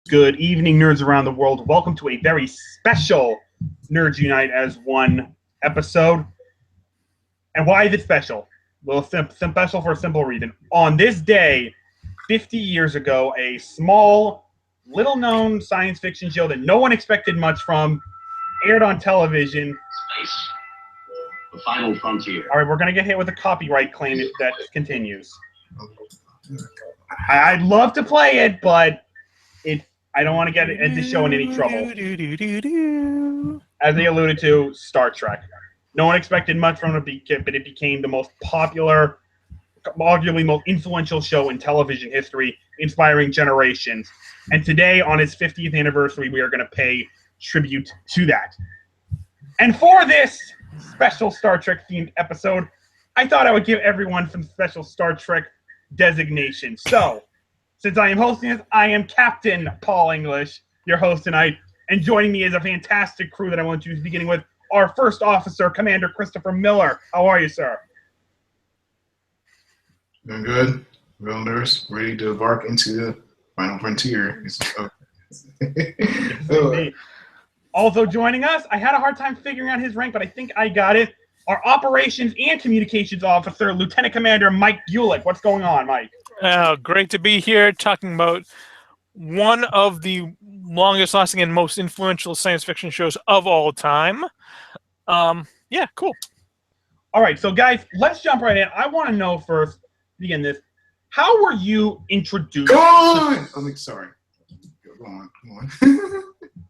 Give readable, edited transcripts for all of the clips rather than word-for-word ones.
Good evening, nerds around the world. Welcome to a very special Nerds Unite as One episode. And why is it special? Well, special for a simple reason. On this day, 50 years ago, a small, little-known science fiction show that no one expected much from aired on television. Space, the final frontier. All right, we're going to get hit with a copyright claim if that continues. I'd love to play it, but I don't want to get the show in any trouble. As they alluded to, Star Trek. No one expected much from it, but it became the most popular, arguably most influential show in television history, inspiring generations. And today, on its 50th anniversary, we are going to pay tribute to that. And for this special Star Trek themed episode, I thought I would give everyone some special Star Trek designations. So, since I am hosting this, I am Captain Paul English, your host tonight, and joining me is a fantastic crew that I want to be beginning with our first officer, Commander Christopher Miller. How are you, sir? Doing good. Real nurse, ready to embark into the final frontier. Also joining us, I had a hard time figuring out his rank, but I think I got it. Our operations and communications officer, Lieutenant Commander Mike Gulick. What's going on, Mike? Great to be here talking about one of the longest lasting and most influential science fiction shows of all time. Yeah, cool. All right, so guys, let's jump right in. I want to know first, begin this, how were you introduced? Go on! I'm sorry. Go on.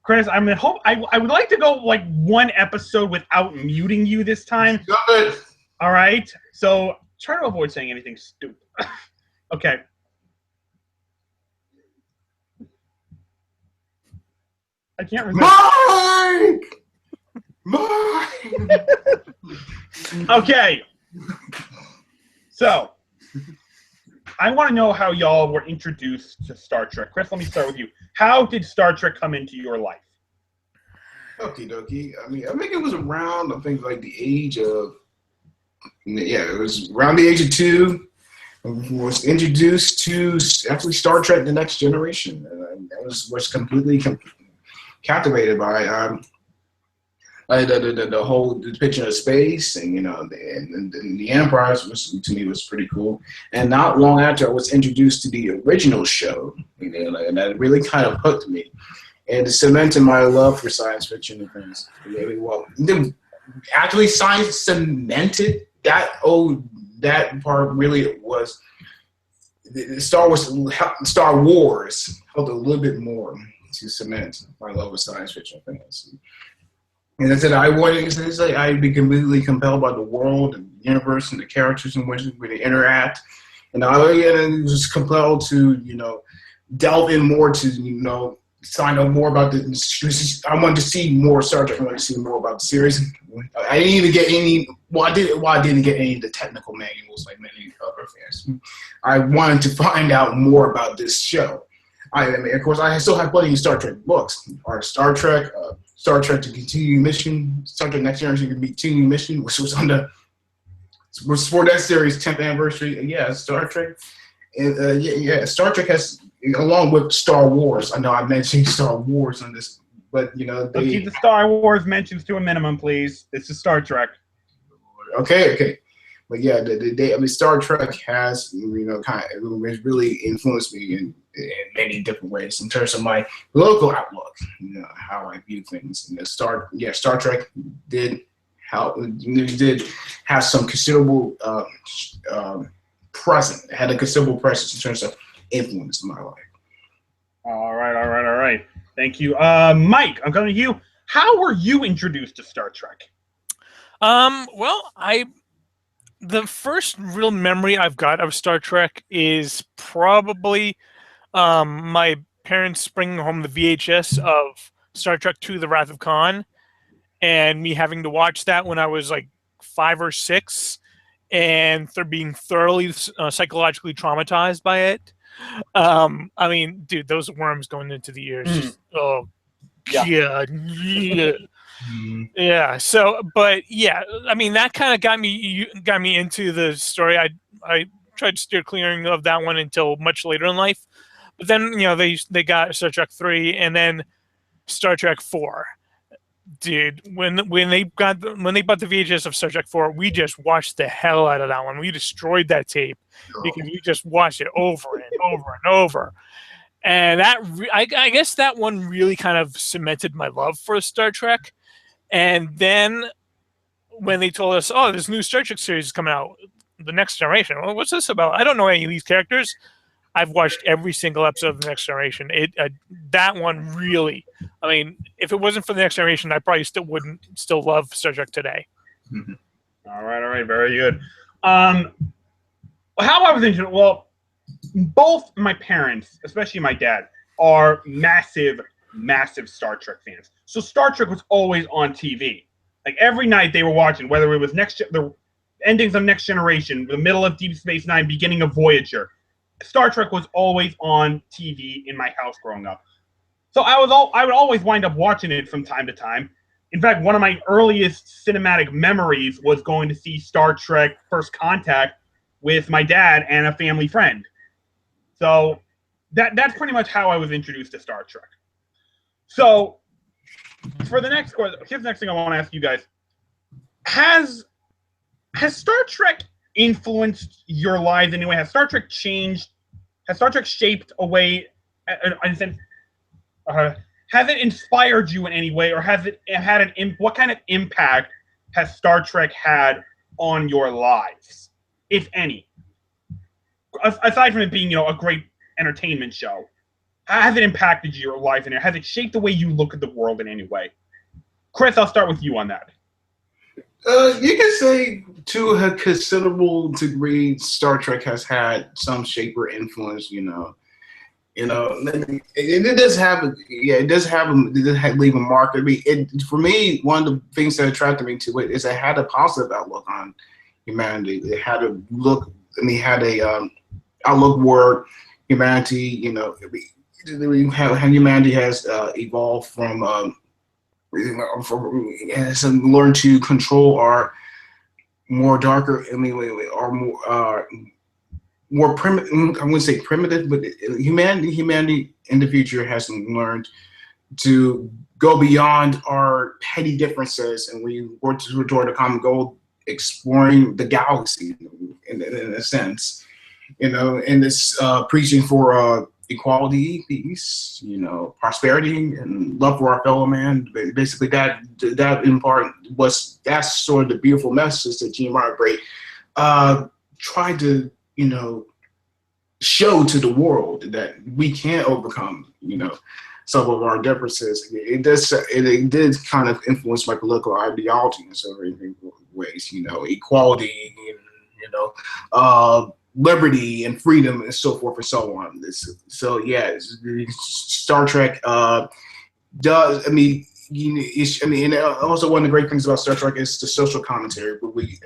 Chris, I would like to go like one episode without muting you this time. Good. All right, so try to avoid saying anything stupid. Okay. I can't remember. Mike! Okay. So, I want to know how y'all were introduced to Star Trek. Chris, let me start with you. How did Star Trek come into your life? Okie dokie. I think it was around, like the age of, it was around the age of 2. Was introduced to actually Star Trek: The Next Generation, and I was completely captivated by the whole depiction of space, and the Enterprise to me was pretty cool. And not long after, I was introduced to the original show, and that really kind of hooked me, and it cemented my love for science fiction and things. Well, actually, science cemented that. That part really was Star Wars helped a little bit more to cement my love of science fiction things. And I said I'd be completely compelled by the world and the universe and the characters in which they interact. And I was compelled to, delve in more to, find out more about I wanted to see more Star Trek. I wanted to see more about the series. I didn't even get any. I didn't get any of the technical manuals like many other fans. I wanted to find out more about this show. Of course, I still have plenty of Star Trek books. Or Star Trek to Continuing Mission, Star Trek Next Generation Continuing Mission, which was was for that series' 10th anniversary. Yeah, Star Trek. And Star Trek has, along with Star Wars. I know I mentioned Star Wars on this, but so keep the Star Wars mentions to a minimum, please. This is Star Trek. Okay. But yeah, Star Trek has, really influenced me in many different ways in terms of my political outlook, how I view things. And Star Trek did have some considerable had a considerable presence in terms of influence in my life. All right. Thank you. Mike, I'm coming to you. How were you introduced to Star Trek? Well, the first real memory I've got of Star Trek is probably my parents bringing home the VHS of Star Trek II: The Wrath of Khan, and me having to watch that when I was like 5 or 6, and being thoroughly psychologically traumatized by it. Dude, those worms going into the ears. Just, oh, yeah. Yeah. So, but yeah, that kind of got me into the story. I tried to steer clear of that one until much later in life. But then they got Star Trek 3 and then Star Trek 4. Dude, when they bought the VHS of Star Trek 4, we just watched the hell out of that one. We destroyed that tape because we just watched it over and over and over. And I guess that one really kind of cemented my love for Star Trek. And then when they told us, oh, this new Star Trek series is coming out, The Next Generation. Well, what's this about? I don't know any of these characters. I've watched every single episode of The Next Generation. That one really, I mean, if it wasn't for The Next Generation, I probably still love Star Trek today. Mm-hmm. All right, very good. How I was interested, well, both my parents, especially my dad, are massive Star Trek fans. So Star Trek was always on TV. Like every night they were watching, whether it was the endings of Next Generation, the middle of Deep Space Nine, beginning of Voyager. Star Trek was always on TV in my house growing up. So I would always wind up watching it from time to time. In fact, one of my earliest cinematic memories was going to see Star Trek First Contact with my dad and a family friend. So that's pretty much how I was introduced to Star Trek. So for the next question, here's the next thing I want to ask you guys. Has Star Trek influenced your lives in any way? Has Star Trek changed? Has Star Trek shaped a way? Has it inspired you in any way, or has it had what kind of impact has Star Trek had on your lives, if any? Aside from it being, a great entertainment show, has it impacted your life in it? Has it shaped the way you look at the world in any way? Chris, I'll start with you on that. You can say to a considerable degree, Star Trek has had some shape or influence. It does leave a mark. I mean, for me, one of the things that attracted me to it is it had a positive outlook on humanity. It had a look. I mean, had a outlook where humanity, how humanity has evolved from. Has learned to control our more darker, our more primitive. I wouldn't say primitive, but humanity in the future has learned to go beyond our petty differences, and we work toward a common goal, exploring the galaxy in a sense. And this preaching for equality, peace, prosperity, and love for our fellow man. Basically, that in part that's sort of the beautiful message that Gene Roddenberry tried to show to the world, that we can overcome some of our differences. It did kind of influence my political ideology in certain ways. Equality, liberty and freedom and so forth and so on. Star Trek does. And also one of the great things about Star Trek is the social commentary, where we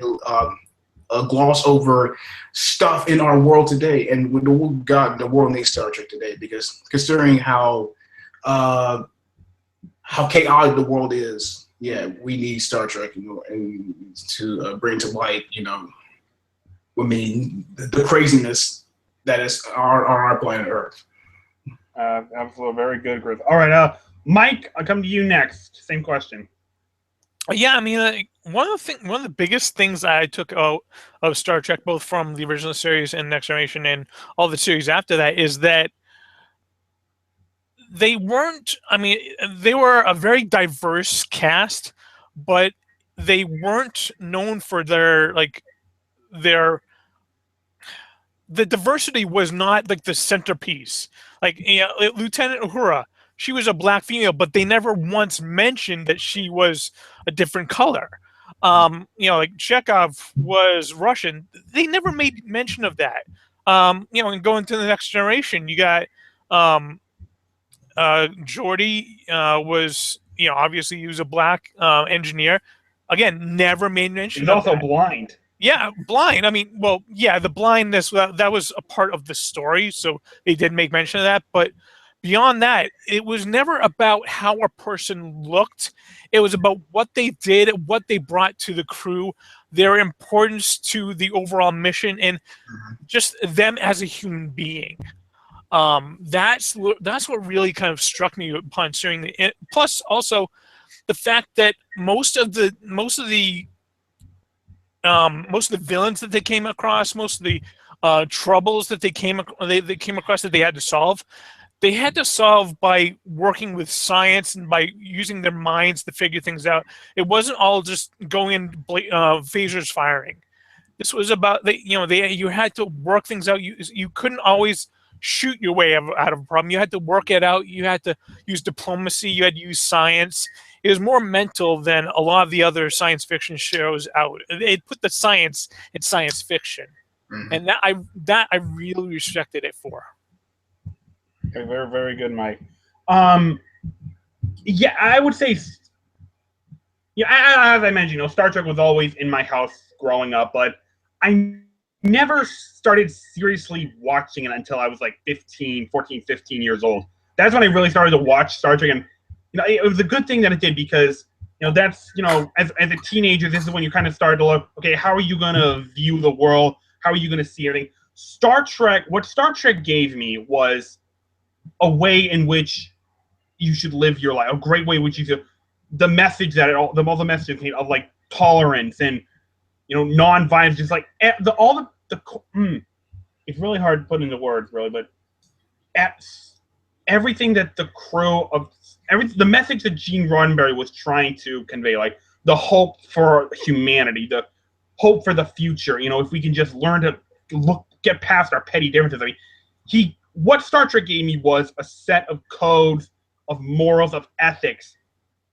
gloss over stuff in our world today, and the world needs Star Trek today, because considering how chaotic the world is, we need Star Trek, and to bring to light, the craziness that is on our planet Earth. Absolutely, very good, Chris. All right, Mike, I'll come to you next. Same question. Yeah, one of the biggest things I took out of Star Trek, both from the original series and Next Generation and all the series after that, is that they weren't. They were a very diverse cast, but they weren't known for the diversity was not like the centerpiece. Lieutenant Uhura, she was a black female, but they never once mentioned that she was a different color. Chekhov was Russian. They never made mention of that. And going to the Next Generation, you got Geordi was, obviously he was a black engineer. Again, never made mention. He's also blind. Yeah, blind. The blindness, that was a part of the story, so they did make mention of that. But beyond that, it was never about how a person looked. It was about what they did, what they brought to the crew, their importance to the overall mission, and just them as a human being. That's what really kind of struck me upon seeing the. Plus, also, the fact that most of the villains that they came across, most of the troubles that they came across that they had to solve by working with science and by using their minds to figure things out. It wasn't all just going in phasers firing. This was about you had to work things out. You couldn't always shoot your way out of a problem. You had to work it out. You had to use diplomacy. You had to use science. It was more mental than a lot of the other science fiction shows out. They put the science in science fiction, and that I really respected it for. Okay, very, very good, Mike. Yeah, I would say, as I mentioned, Star Trek was always in my house growing up, but I never started seriously watching it until I was like 15 years old. That's when I really started to watch Star Trek, and it was a good thing that it did because that's as a teenager, this is when you kind of start to look, okay, how are you going to view the world? How are you going to see everything? What Star Trek gave me was a way in which you should live your life, a great way in which you should, the message that all the messages of like tolerance and non-violence, just like it's really hard to put into words, really, but everything that the crew of the message that Gene Roddenberry was trying to convey, like the hope for humanity, the hope for the future. If we can just learn to get past our petty differences. I mean, what Star Trek gave me was a set of codes, of morals, of ethics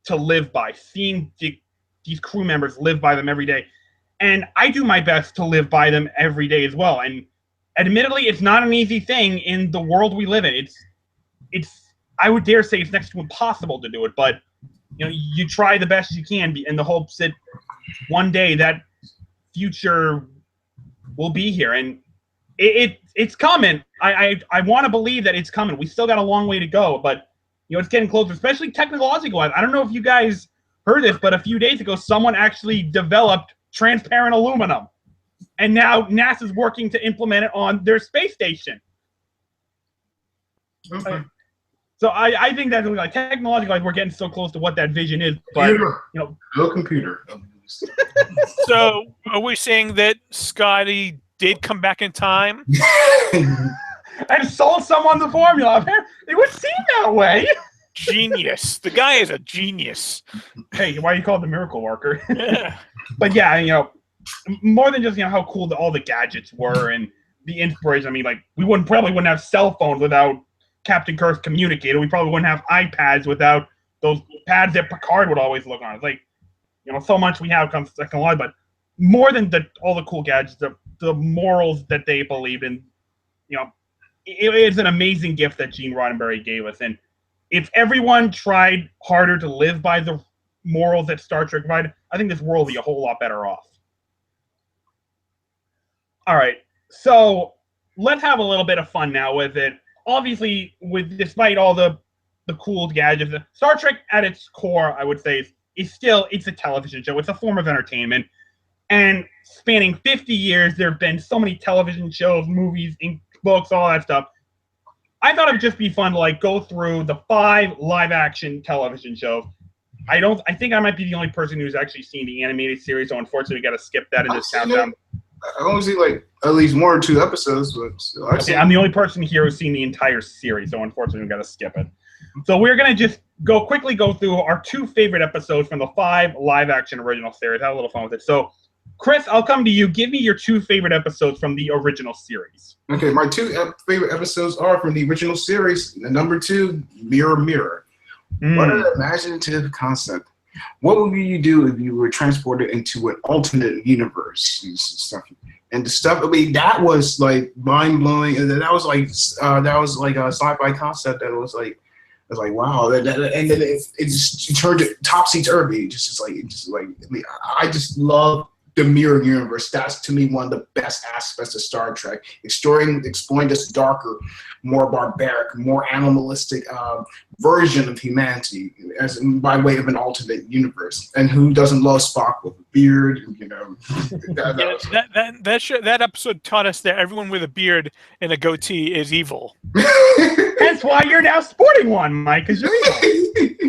to live by. Seeing these crew members live by them every day. And I do my best to live by them every day as well. And admittedly, it's not an easy thing in the world we live in. I would dare say it's next to impossible to do it. But you try the best you can, in the hopes that one day that future will be here. And it's coming. I want to believe that it's coming. We still got a long way to go, but it's getting closer, especially technological. I don't know if you guys heard this, but a few days ago, someone actually developed transparent aluminum, and now NASA's working to implement it on their space station. Okay. So I think that like technologically, we're getting so close to what that vision is, but no computer. So are we saying that Scotty did come back in time and sold someone the formula? It would seem that way. Genius. The guy is a genius. Hey, why are you called the miracle worker? But yeah, more than just how cool all the gadgets were and the inspiration. I mean, like we probably wouldn't have cell phones without Captain Kirk's communicator. We probably wouldn't have iPads without those pads that Picard would always look on. It's like so much we have comes technology, but more than all the cool gadgets, the morals that they believed in. It's an amazing gift that Gene Roddenberry gave us, and if everyone tried harder to live by the morals that Star Trek provided, I think this world would be a whole lot better off. All right, so let's have a little bit of fun now with it. Obviously, despite all the cool gadgets, Star Trek at its core, I would say, it's a television show. It's a form of entertainment, and spanning 50 years, there have been so many television shows, movies, books, all that stuff. I thought it'd just be fun to go through the 5 live-action television shows. I think I might be the only person who's actually seen the animated series, so unfortunately we got to skip that in this countdown. I only see at least 1 or 2 episodes, but still, I'm the only person here who's seen the entire series, so unfortunately we got to skip it. So we're gonna just quickly go through our 2 favorite episodes from the 5 live-action original series. Have a little fun with it. So, Chris, I'll come to you. Give me your 2 favorite episodes from the original series. Okay, my 2 favorite episodes are from the original series. The number 2, Mirror Mirror. What an imaginative concept. What would you do if you were transported into an alternate universe and stuff? And the stuff, that was like mind blowing. And that was like a sci-fi concept that was like, wow. And then it just turned it topsy turvy. I just love the mirror universe. That's to me one of the best aspects of Star Trek, exploring this darker, more barbaric, more animalistic version of humanity, as by way of an alternate universe. And who doesn't love Spock with a beard? You know, that episode taught us that everyone with a beard and a goatee is evil. That's why you're now sporting one, Mike, because you're evil.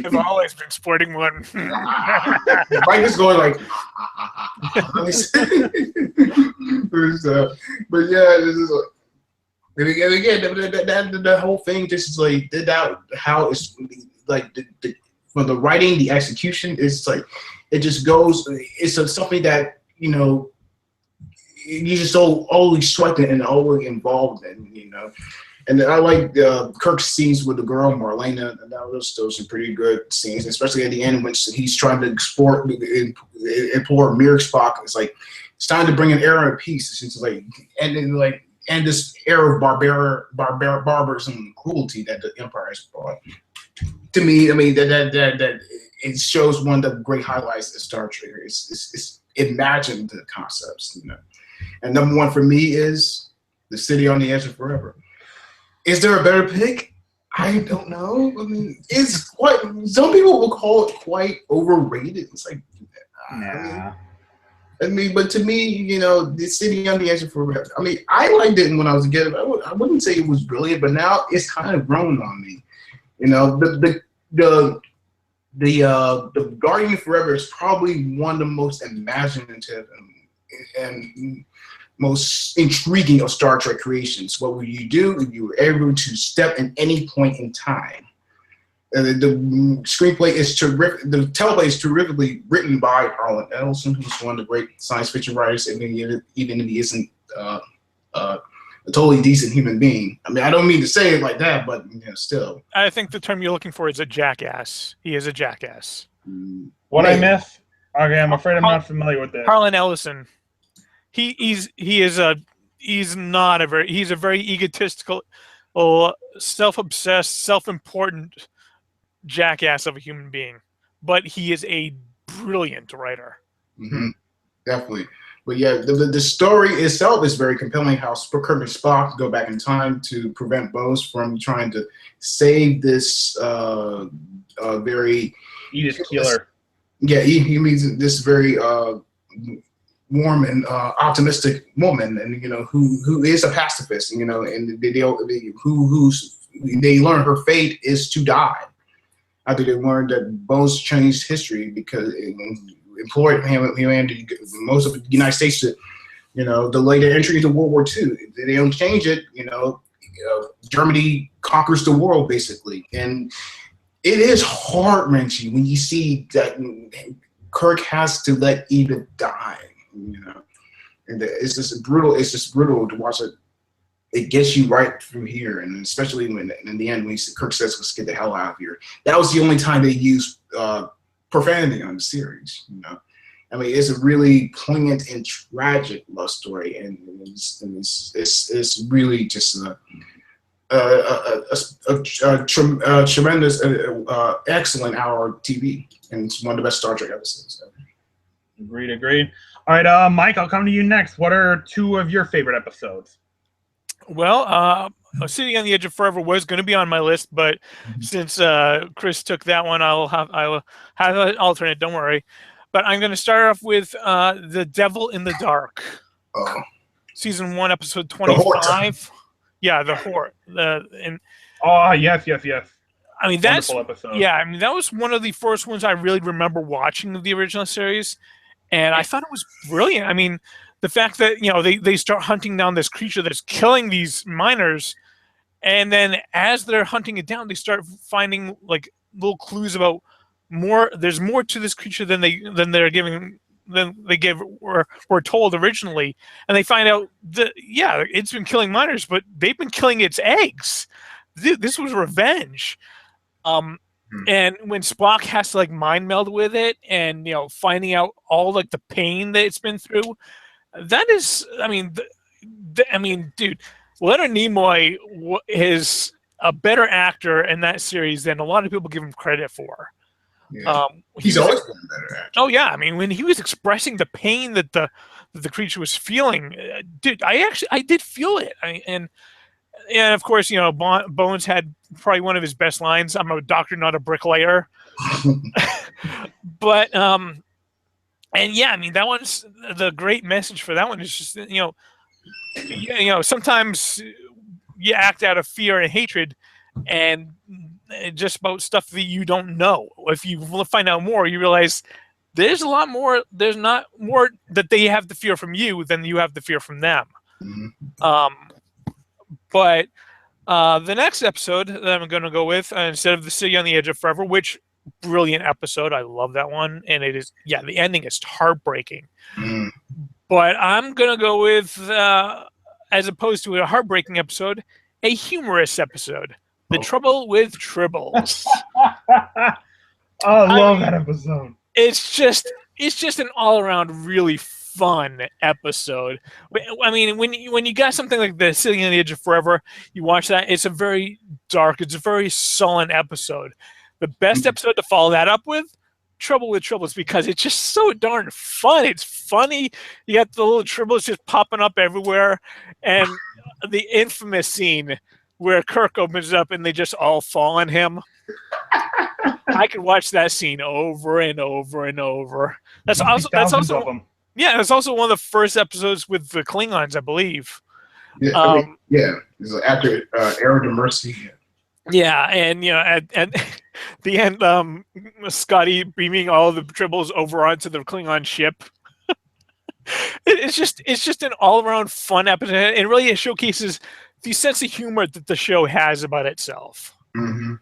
I've always been sporting one. Mike is going like, but yeah, this is and again, the whole thing just is like that. How it's like from the writing, the execution is like it just goes. It's something that you just so always sweating and always involved in, And I like Kirk's scenes with the girl Marlena. And those some pretty good scenes, especially at the end when he's trying to implore Mirror Spock. It's like it's time to bring an era of peace. It's just like and this era of barbarism and cruelty that the Empire has brought. To me, I mean that it shows one of the great highlights of Star Trek. It's imagined the concepts, And number one for me is The City on the Edge of Forever. Is there a better pick? I don't know. I mean, it's quite. Some people will call it quite overrated. It's like, nah. I mean, but to me, The City on the Edge of Forever. I mean, I liked it when I was a kid. I wouldn't say it was brilliant, but now it's kind of grown on me. The Guardian Forever is probably one of the most imaginative and most intriguing of Star Trek creations. What would you do if you were able to step in any point in time? The screenplay is terrific. The teleplay is terrifically written by Harlan Ellison, who's one of the great science fiction writers, even if he isn't a totally decent human being. I mean, I don't mean to say it like that, but still. I think the term you're looking for is a jackass. He is a jackass. What I miss? Okay, I'm afraid I'm not familiar with this. Harlan Ellison. He's a very egotistical, self-obsessed, self-important jackass of a human being, but he is a brilliant writer. Mm-hmm. Definitely. But yeah, the story itself is very compelling. How Kirk and Spock go back in time to prevent Bose from trying to save this very Edith Keeler. Yeah, he means this very warm and optimistic woman, and who is a pacifist, and they learn her fate is to die. After they learned that Bose changed history because it employed him most of the United States to, delay their entry into World War II. They don't change it, Germany conquers the world basically, and it is heart-wrenching when you see that Kirk has to let Edith die. And it's just brutal. It's just brutal to watch it. It gets you right through here, and especially when in the end when Kirk says, "Let's get the hell out of here." That was the only time they used profanity on the series. I mean, it's a really poignant and tragic love story, and it's really just a tremendous, excellent hour of TV, and it's one of the best Star Trek episodes ever. Agreed. All right, Mike, I'll come to you next. What are two of your favorite episodes? Well, City on the Edge of Forever was going to be on my list, but since Chris took that one, I will have an alternate. Don't worry. But I'm going to start off with The Devil in the Dark. Oh. Season 1, episode 25. Yeah, the horror. Yes. I mean, Wonderful episode. Yeah, I mean, that was one of the first ones I really remember watching of the original series, and I thought it was brilliant. I mean, the fact that they start hunting down this creature that's killing these miners, and then as they're hunting it down, they start finding like little clues about more. There's more to this creature than they were told originally, and they find out that it's been killing miners, but they've been killing its eggs. This was revenge. And when Spock has to like mind meld with it, and finding out all like the pain that it's been through, that is, I mean, dude, Leonard Nimoy is a better actor in that series than a lot of people give him credit for. Yeah. He He's was- always been better at it. Oh yeah, I mean when he was expressing the pain that the creature was feeling, dude, I did feel it. And of course, you know, Bones had probably one of his best lines. I'm a doctor, not a bricklayer. But and yeah, I mean that one's the great message for that one is just you know sometimes you act out of fear and hatred, and just about stuff that you don't know. If you find out more, you realize there's a lot more. There's not more that they have to fear from you than you have to fear from them. But the next episode that I'm going to go with, instead of The City on the Edge of Forever, which brilliant episode, I love that one, and it is the ending is heartbreaking. But I'm going to go with, as opposed to a heartbreaking episode, a humorous episode. The Trouble with Tribbles. I love that episode. It's just an all around really fun episode. I mean, when you got something like The City on the Edge of Forever, you watch that. It's a very dark. It's a very sullen episode. The best episode to follow that up with, Trouble with Tribbles, because it's just so darn fun. It's funny. You got the little Tribbles just popping up everywhere, and the infamous scene where Kirk opens up and they just all fall on him. I could watch that scene over and over and over. That's also it's also one of the first episodes with the Klingons, I believe. Yeah, it's after Era of Mercy. Yeah, and you know, at the end, Scotty beaming all the Tribbles over onto the Klingon ship. It's just an all around fun episode, and really it showcases the sense of humor that the show has about itself. Mm-hmm.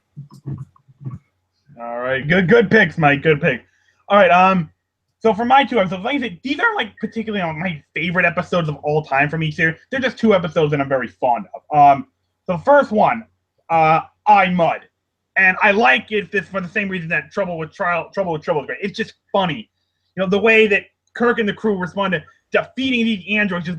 All right, good picks, Mike. Good pick. All right, so for my two episodes, like I said, these aren't like particularly my favorite episodes of all time from each series. They're just two episodes that I'm very fond of. So the first one, I Mud, and I like it for the same reason that Trouble with Tribbles is great. It's just funny, you know, the way that Kirk and the crew respond to defeating these androids just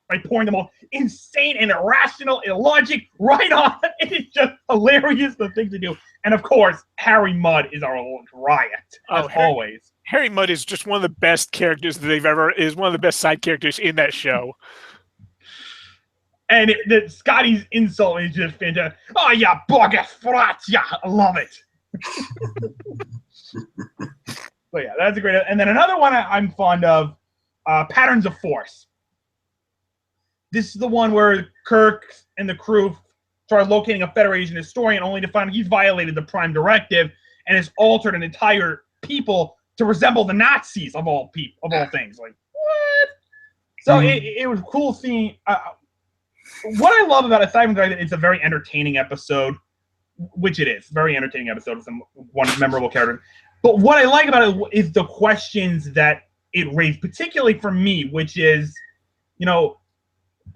by pouring them all insane and irrational illogic right on. It's just hilarious the thing to do. And of course, Harry Mudd is our old riot, as always. Harry Mudd is just one of the best characters that is one of the best side characters in that show. And Scotty's insult is just fantastic. Oh yeah, bogus frats, yeah, I love it. So yeah, that's a great. And then another one I'm fond of, Patterns of Force. This is the one where Kirk and the crew start locating a Federation historian, only to find he's violated the Prime Directive and has altered an entire people to resemble the Nazis of all things. Like what? So it was cool seeing. What I love about aside from the fact that it's a very entertaining episode, which it is, very entertaining episode with one memorable character. But what I like about it is the questions that it raised, particularly for me, which is, you know,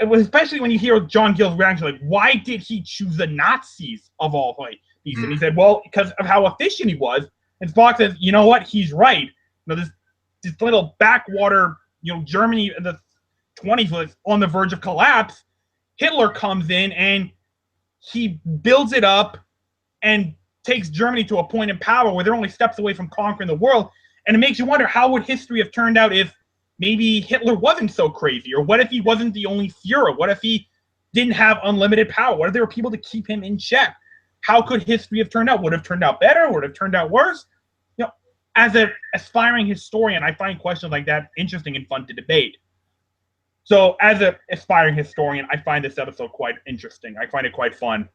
it was especially when you hear John Gill's reaction, like, why did he choose the Nazis of all places? And he said, well, because of how efficient he was. And Spock says, you know what? He's right. You know, this little backwater, you know, Germany in the 20s was on the verge of collapse. Hitler comes in and he builds it up and takes Germany to a point in power where they're only steps away from conquering the world. And it makes you wonder, how would history have turned out if maybe Hitler wasn't so crazy? Or what if he wasn't the only Fuhrer? What if he didn't have unlimited power? What if there were people to keep him in check? How could history have turned out? Would it have turned out better? Would it have turned out worse? You know, as an aspiring historian, I find questions like that interesting and fun to debate. So as an aspiring historian, I find this episode quite interesting. I find it quite fun.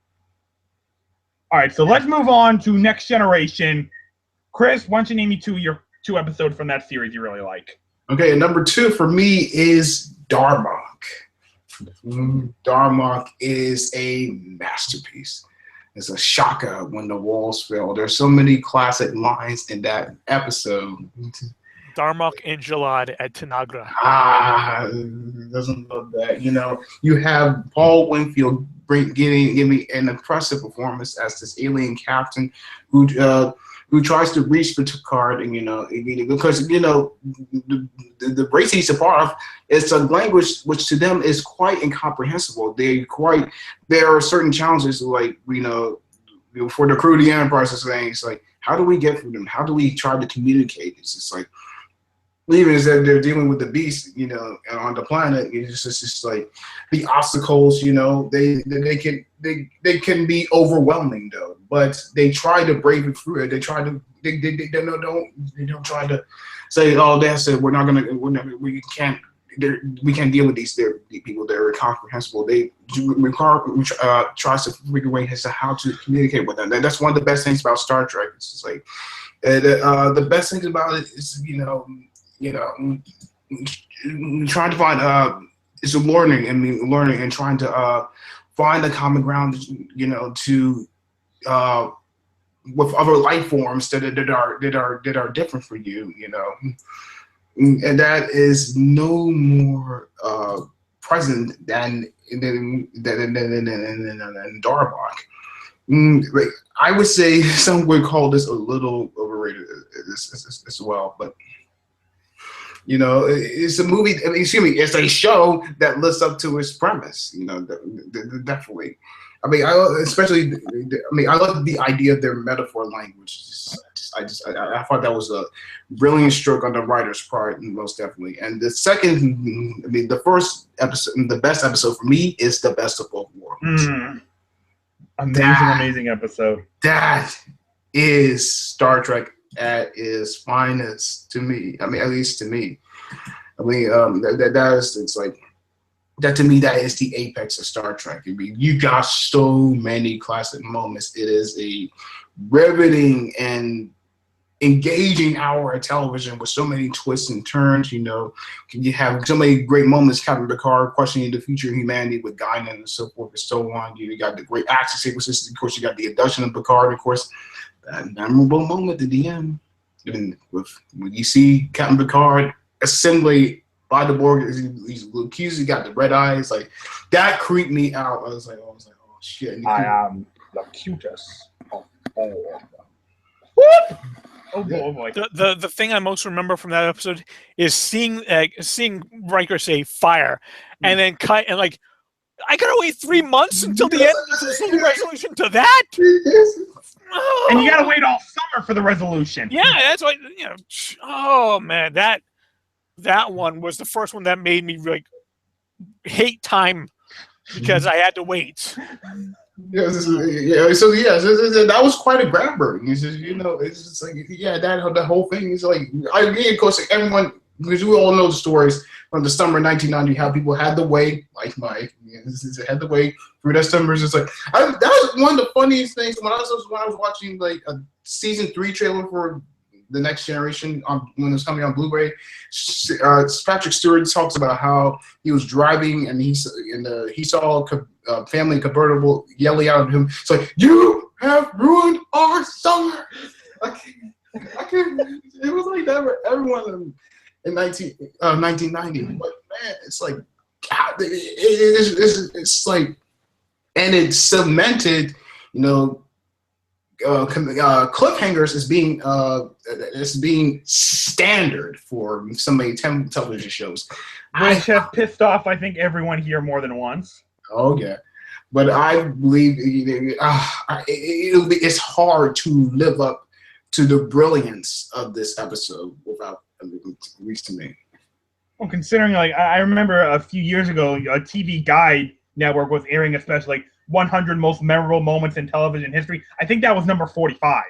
All right, so let's move on to Next Generation. Chris, why don't you name me your two episodes from that series you really like? Okay, number 2 for me is Darmok. Darmok is a masterpiece. It's a shocker when the walls fell. There's so many classic lines in that episode. Darmok and Jalad at Tanagra. Doesn't love that. You know, you have Paul Winfield giving an impressive performance as this alien captain who tries to reach the card, and because the race he's a part of is a language which to them is quite incomprehensible. There are certain challenges, like for the crew of the Enterprise is saying, it's like, how do we get through them? How do we try to communicate? It's just like, even as they're dealing with the beast, on the planet, it's just like the obstacles, they can be overwhelming though, but they try to brave it through it. They try to they don't try to say, oh, that's it. We can't deal with these people. They're incomprehensible. They tries to figure a way as to how to communicate with them. And that's one of the best things about Star Trek. It's just like the best thing about it is trying to find is learning and trying to find a common ground, to with other life forms that are different for you, and that is no more present than Darabont. I would say some would call this a little overrated as well, but it's a movie. It's a show that lives up to its premise. Definitely. I love the idea of their metaphor language. I thought that was a brilliant stroke on the writer's part, most definitely. And the second, the first episode, the best episode for me is The Best of Both Worlds. Amazing episode. That is Star Trek at its finest to me. At least to me. That to me, that is the apex of Star Trek. You got so many classic moments. It is a riveting and engaging hour of television with so many twists and turns. You have so many great moments. Captain Picard questioning the future of humanity with Guinan and so forth and so on. You got the great action sequences. Of course, you got the abduction of Picard. Of course, that memorable moment at the end, when you see Captain Picard assembly by the Borg, he's accused. He got the red eyes. Like that creeped me out. I was like, oh shit. I am the cutest of all. What? Oh boy. The thing I most remember from that episode is seeing Riker say fire, and then cut and like, I gotta wait 3 months until the end of the resolution to that. And you gotta wait all summer for the resolution. Yeah, that's why. Oh man, that one was the first one that made me like hate time because I had to wait. That was quite a groundbreaking. It's just like that whole thing is like of course everyone, because we all know the stories from the summer of 1990, how people had to wait, like Mike, had to wait through that summer. It's just like that was one of the funniest things when I was watching like a season 3 trailer for The Next Generation when it was coming on Blu-ray. Patrick Stewart talks about how he was driving and he saw a family convertible yelling out at him. It's like, "You have ruined our summer." I can't. It was like that for everyone in 1990. But man, it's like, God, it's like, and it cemented, cliffhangers is being standard for so many television shows. Which have pissed off, I think, everyone here more than once. Oh yeah, but I believe it's hard to live up to the brilliance of this episode without, at least to me. Well, considering I remember a few years ago, a TV Guide network was airing a special 100 most memorable moments in television history. I think that was number 45.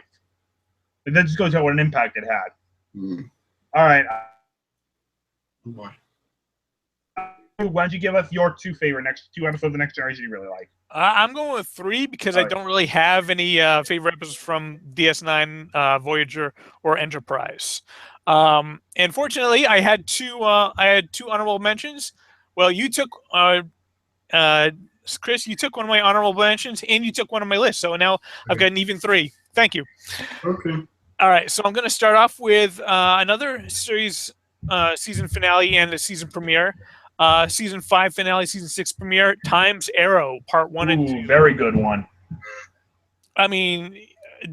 But that just goes to show what an impact it had. All right. Why don't you give us your two episodes of The Next Generation you really like? I'm going with 3 because I don't really have any favorite episodes from DS9, Voyager, or Enterprise. Unfortunately, I had two honorable mentions. Well, you took Chris, you took one of my honorable mentions, and you took one of my lists. So now I've got an even 3. Thank you. Okay. All right, so I'm going to start off with another series season finale and the season premiere. Season 5 finale, season 6 premiere, Time's Arrow, part 1 and 2. Very good one. I mean,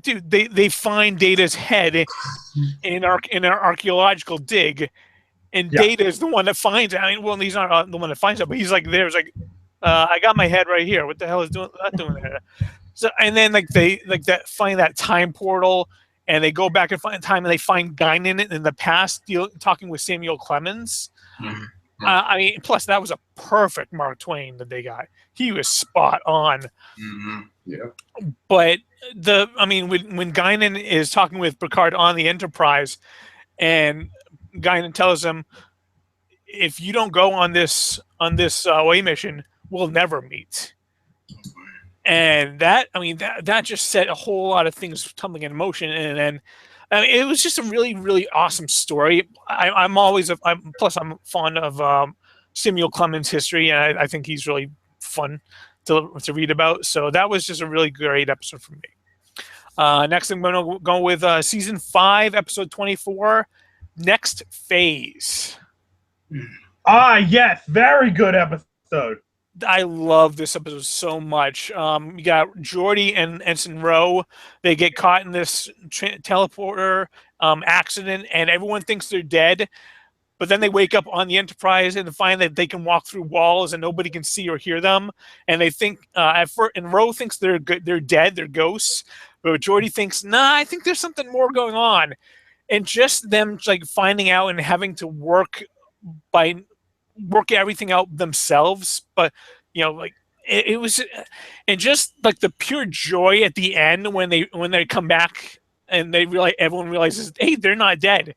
dude, they find Data's head in an archaeological dig, and Data is the one that finds it. I mean, well, he's not the one that finds it, but he's like, I got my head right here. What the hell is that doing there? So and then like they find that time portal, and they go back and find time, and they find Guinan in the past talking with Samuel Clemens. Mhm. I mean, plus that was a perfect Mark Twain that they got. He was spot on. Yeah. But when Guinan is talking with Picard on the Enterprise, and Guinan tells him, "If you don't go on this away mission, we'll never meet." And that just set a whole lot of things tumbling in motion. And then it was just a really, really awesome story. I'm fond of Samuel Clemens' history, and I think he's really fun to read about. So that was just a really great episode for me. Next, I'm going to go with season 5, episode 24, Next Phase. Ah, yes, very good episode. I love this episode so much. You got Geordi and Ensign Ro. They get caught in this teleporter accident, and everyone thinks they're dead. But then they wake up on the Enterprise and find that they can walk through walls and nobody can see or hear them. And they think, and Ro thinks they're dead, they're ghosts. But Geordi thinks, nah, I think there's something more going on. And just them like finding out and having to work everything out themselves, but it was, and just like the pure joy at the end when they come back and everyone realizes, hey, they're not dead.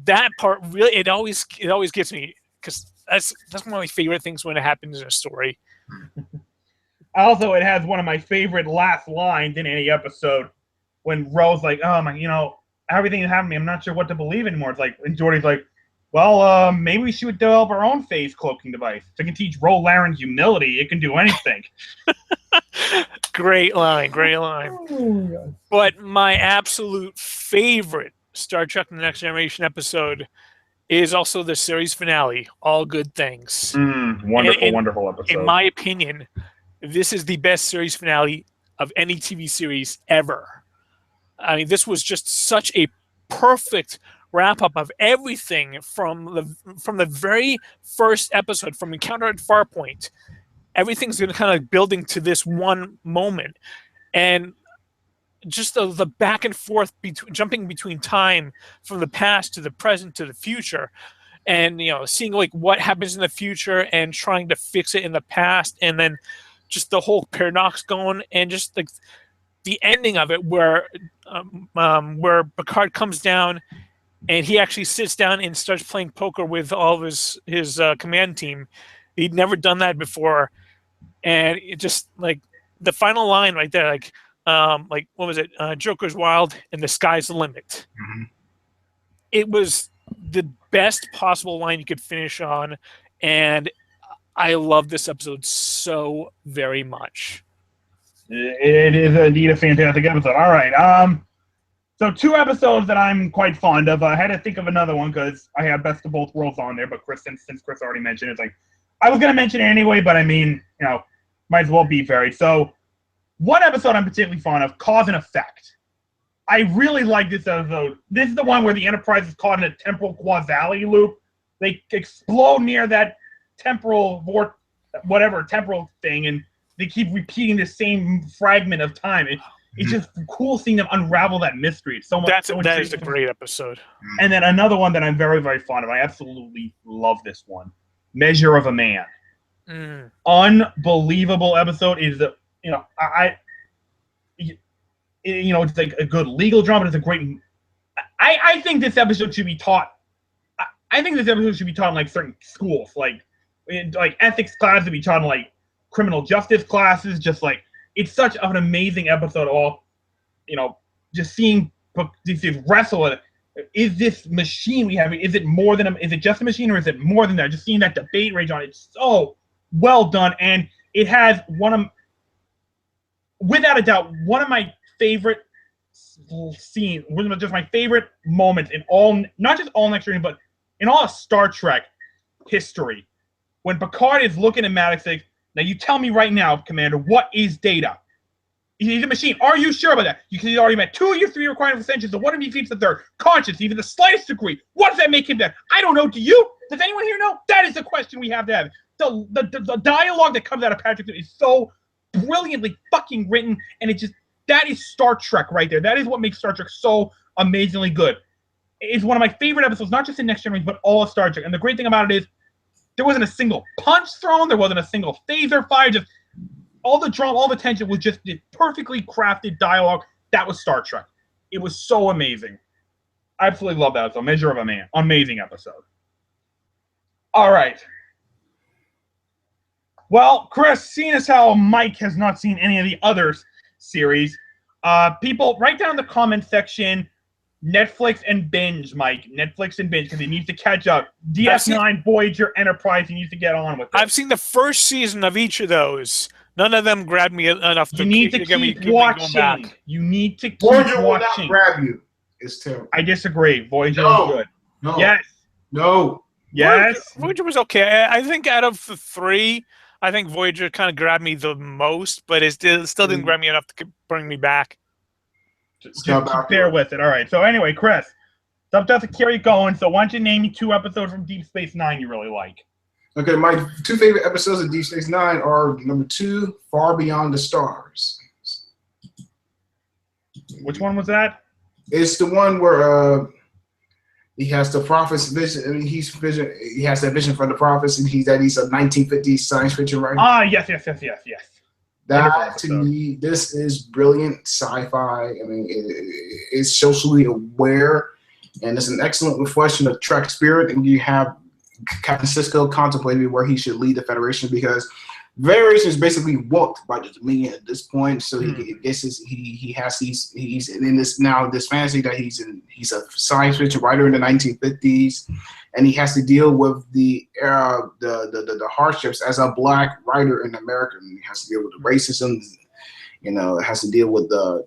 That part really, it always gets me, because that's one of my favorite things when it happens in a story. Also, it has one of my favorite last lines in any episode when Ro's like, "Oh my, everything that happened to me, I'm not sure what to believe anymore." It's like, and Geordi's like, "Well, maybe we should develop our own phase cloaking device. If it can teach Ro Laren humility, it can do anything." Great line. Oh, but my absolute favorite Star Trek: The Next Generation episode is also the series finale, All Good Things. Wonderful episode. In my opinion, this is the best series finale of any TV series ever. I mean, this was just such a perfect wrap-up of everything from the very first episode, from Encounter at Farpoint. Everything's been kind of building to this one moment. And just the back and forth, jumping between time from the past to the present to the future, and seeing like what happens in the future and trying to fix it in the past, and then just the whole paradox going, and just like the ending of it where Picard comes down and he actually sits down and starts playing poker with all of his command team. He'd never done that before, and it just like the final line right there, like what was it? Joker's wild and the sky's the limit. Mm-hmm. It was the best possible line you could finish on, and I love this episode so very much. It is indeed a fantastic episode. All right. So 2 episodes that I'm quite fond of. I had to think of another one because I have Best of Both Worlds on there, but since Chris already mentioned it, it's like I was going to mention it anyway, but I mean, might as well be varied. So one episode I'm particularly fond of, Cause and Effect. I really like this episode. This is the one where the Enterprise is caught in a temporal causality loop. They explode near that temporal thing, and they keep repeating the same fragment of time. It's just cool seeing them unravel that mystery. It's so much. That is a great episode. And then another one that I'm very, very fond of. I absolutely love this one. Measure of a Man. Unbelievable episode. Is it's like a good legal drama. It's a great. I think this episode should be taught. I think this episode should be taught in like certain schools, like ethics classes, to be taught in like criminal justice classes. Just like it's such an amazing episode. All just seeing these wrestle with it. Is this machine we have? Is it more than is it just a machine, or is it more than that? Just seeing that debate rage on it. It's so well done, and it has without a doubt, one of my favorite scenes, just my favorite moments in all, not just all Next Generation, but in all of Star Trek history. When Picard is looking at Maddox, like, now you tell me right now, Commander, what is Data? He's a machine. Are you sure about that? He's already met 2 of your 3 requirements for ascension, so what if he defeats the 3rd? Conscious, even the slightest degree. What does that make him then? I don't know. Do you? Does anyone here know? That is the question we have to have. The dialogue that comes out of Patrick is so brilliantly fucking written, and that is Star Trek right there. That is what makes Star Trek so amazingly good. It's one of my favorite episodes, not just in Next Generation, but all of Star Trek. And the great thing about it is there wasn't a single punch thrown, there wasn't a single phaser fired, just all the drama, all the tension was just perfectly crafted dialogue. That was Star Trek. It was so amazing. I absolutely love that. It's a Measure of a Man. Amazing episode. All right. Well, Chris, seeing as how Mike has not seen any of the other series, people, write down in the comment section Netflix and binge, Mike. Netflix and binge, because he needs to catch up. DS9, Voyager, Enterprise, he needs to get on with it. I've seen the first season of each of those. None of them grabbed me enough to You need to keep watching. You need to keep Voyager will watching. not grab you. It's terrible. I disagree. Voyager No. is good. No. Yes. No. Yes. Voyager was okay. I think out of the three, I think Voyager kind of grabbed me the most, but it still didn't grab me enough to bring me back. Just bear with it. All right. So anyway, Chris, stuff doesn't carry going. So why don't you name me 2 episodes from Deep Space Nine you really like? Okay, my 2 favorite episodes of Deep Space Nine are number 2, Far Beyond the Stars. Which one was that? It's the one where he has the prophet's vision. I mean, he has that vision from the prophets, and he's a 1950s science fiction writer. Yes. That to me, this is brilliant sci-fi. I mean, it's socially aware, and it's an excellent reflection of Trek spirit. And you have Captain Sisko contemplating where he should lead the Federation, because Federation is basically whooped by the Dominion at this point. So he's in this fantasy that he's a science fiction writer in the 1950s, and he has to deal with the hardships as a black writer in America. And he has to deal with the racism, it has to deal with the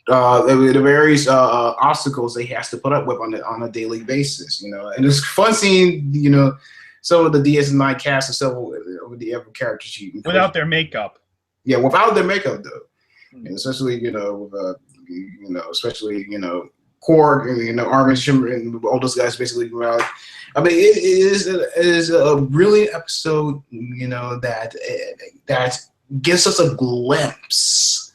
various obstacles that he has to put up with on a daily basis, and it's fun seeing, some of the DS9 cast and several of the other characters. Without their makeup. Yeah, without their makeup, though. And especially, especially, Korg and, Armin Shimmer and all those guys basically. I mean, it is a brilliant episode, that gives us a glimpse.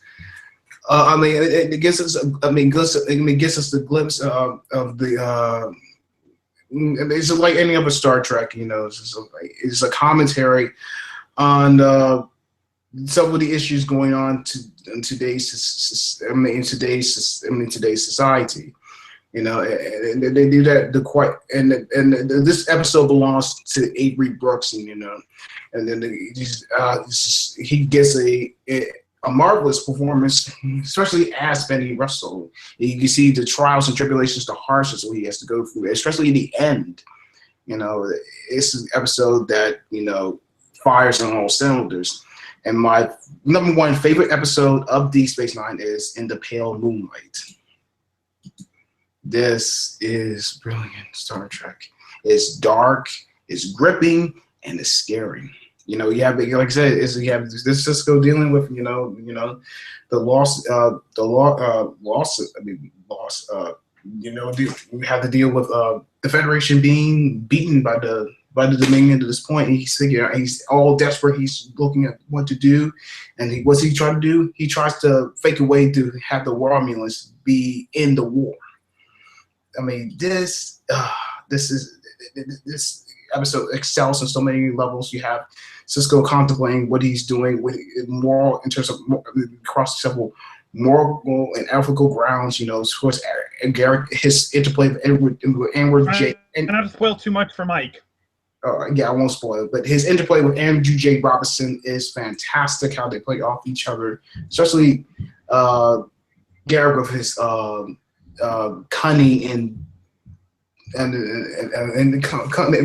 It gives us the glimpse of the. It's like any other Star Trek, it's a commentary on some of the issues going on in today's society. And they do that this episode belongs to Avery Brooks, and then he gets a marvelous performance, especially as Benny Russell. You can see the trials and tribulations, the hardships that he has to go through, especially in the end. It's an episode that, fires on all cylinders. And my number 1 favorite episode of Deep Space Nine is In the Pale Moonlight. This is brilliant Star Trek. It's dark, it's gripping, and it's scary. You have, like I said, you have this Sisko dealing with, the loss. We have to deal with the Federation being beaten by the Dominion to this point. And he's all desperate. He's looking at what to do, and what's he trying to do? He tries to fake a way to have the Romulans be in the war. I mean, this episode excels on so many levels. You have Sisko contemplating what he's doing with moral, in terms of across several moral and ethical grounds. Of course, and Garrick, his interplay with Edward J. And not to spoil too much for Mike. Yeah, I won't spoil it, but his interplay with Andrew J. Robinson is fantastic. How they play off each other, especially Garrick with his cunning and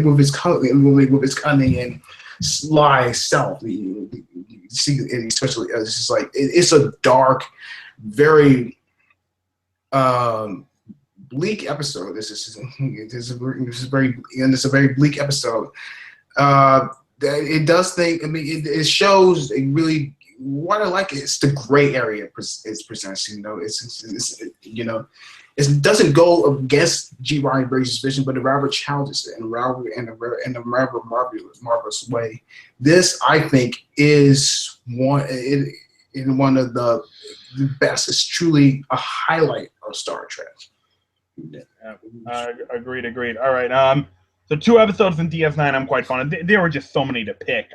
with his cunning and sly self. You see, especially it's just like it's a dark, very bleak episode. It's a very bleak episode. It does think. I mean, it shows a really. What I like is the gray area it's presents. it doesn't go against G. Ryan Brady's vision, but it rather challenges it in a rather marvelous way. This, I think, is one of the best. It's truly a highlight of Star Trek. Agreed. All right. So 2 episodes in DS9 I'm quite fond of. There were just so many to pick.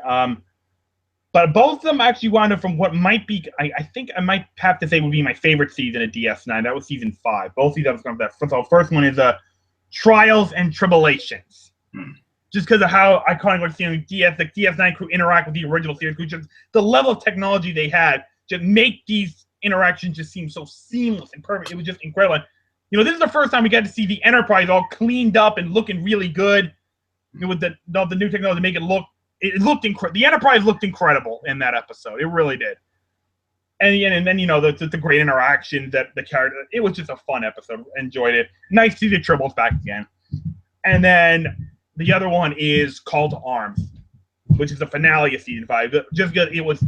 But both of them actually wound up from what might be, I think I might have to say would be my favorite season of DS9. That was season 5. Both these episodes that. So first one is Trials and Tribulations. Just because of how iconic we're seeing the DS9 crew interact with the original series crew, just the level of technology they had just make these interactions just seem so seamless and perfect. It was just incredible. You know, this is the first time we got to see the Enterprise all cleaned up and looking really good with the new technology to make it look. It looked incredible. The Enterprise looked incredible in that episode. It really did. And then, you know, the great interaction that the character. It was just a fun episode. Enjoyed it. Nice to see the Tribbles back again. And then the other one is Call to Arms, which is the finale of season 5. Just because it was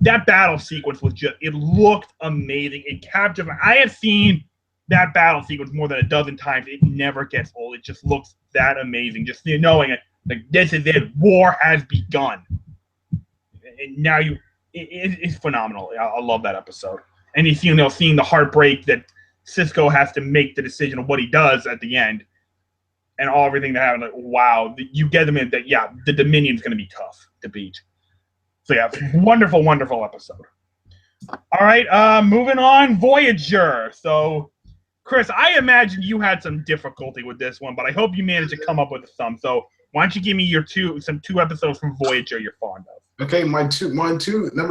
that battle sequence was just. It looked amazing. It captured. I have seen that battle sequence more than a dozen times. It never gets old. It just looks that amazing. Just knowing it. Like, this is it. War has begun. And now it's phenomenal. I love that episode. And seeing the heartbreak that Sisko has to make the decision of what he does at the end, and everything that happened. Like, wow, you get them in that. Yeah, the Dominion's going to be tough to beat. So yeah, wonderful episode. All right, moving on, Voyager. So, Chris, I imagine you had some difficulty with this one, but I hope you managed to come up with some. So, why don't you give me your two episodes from Voyager you're fond of? Okay, number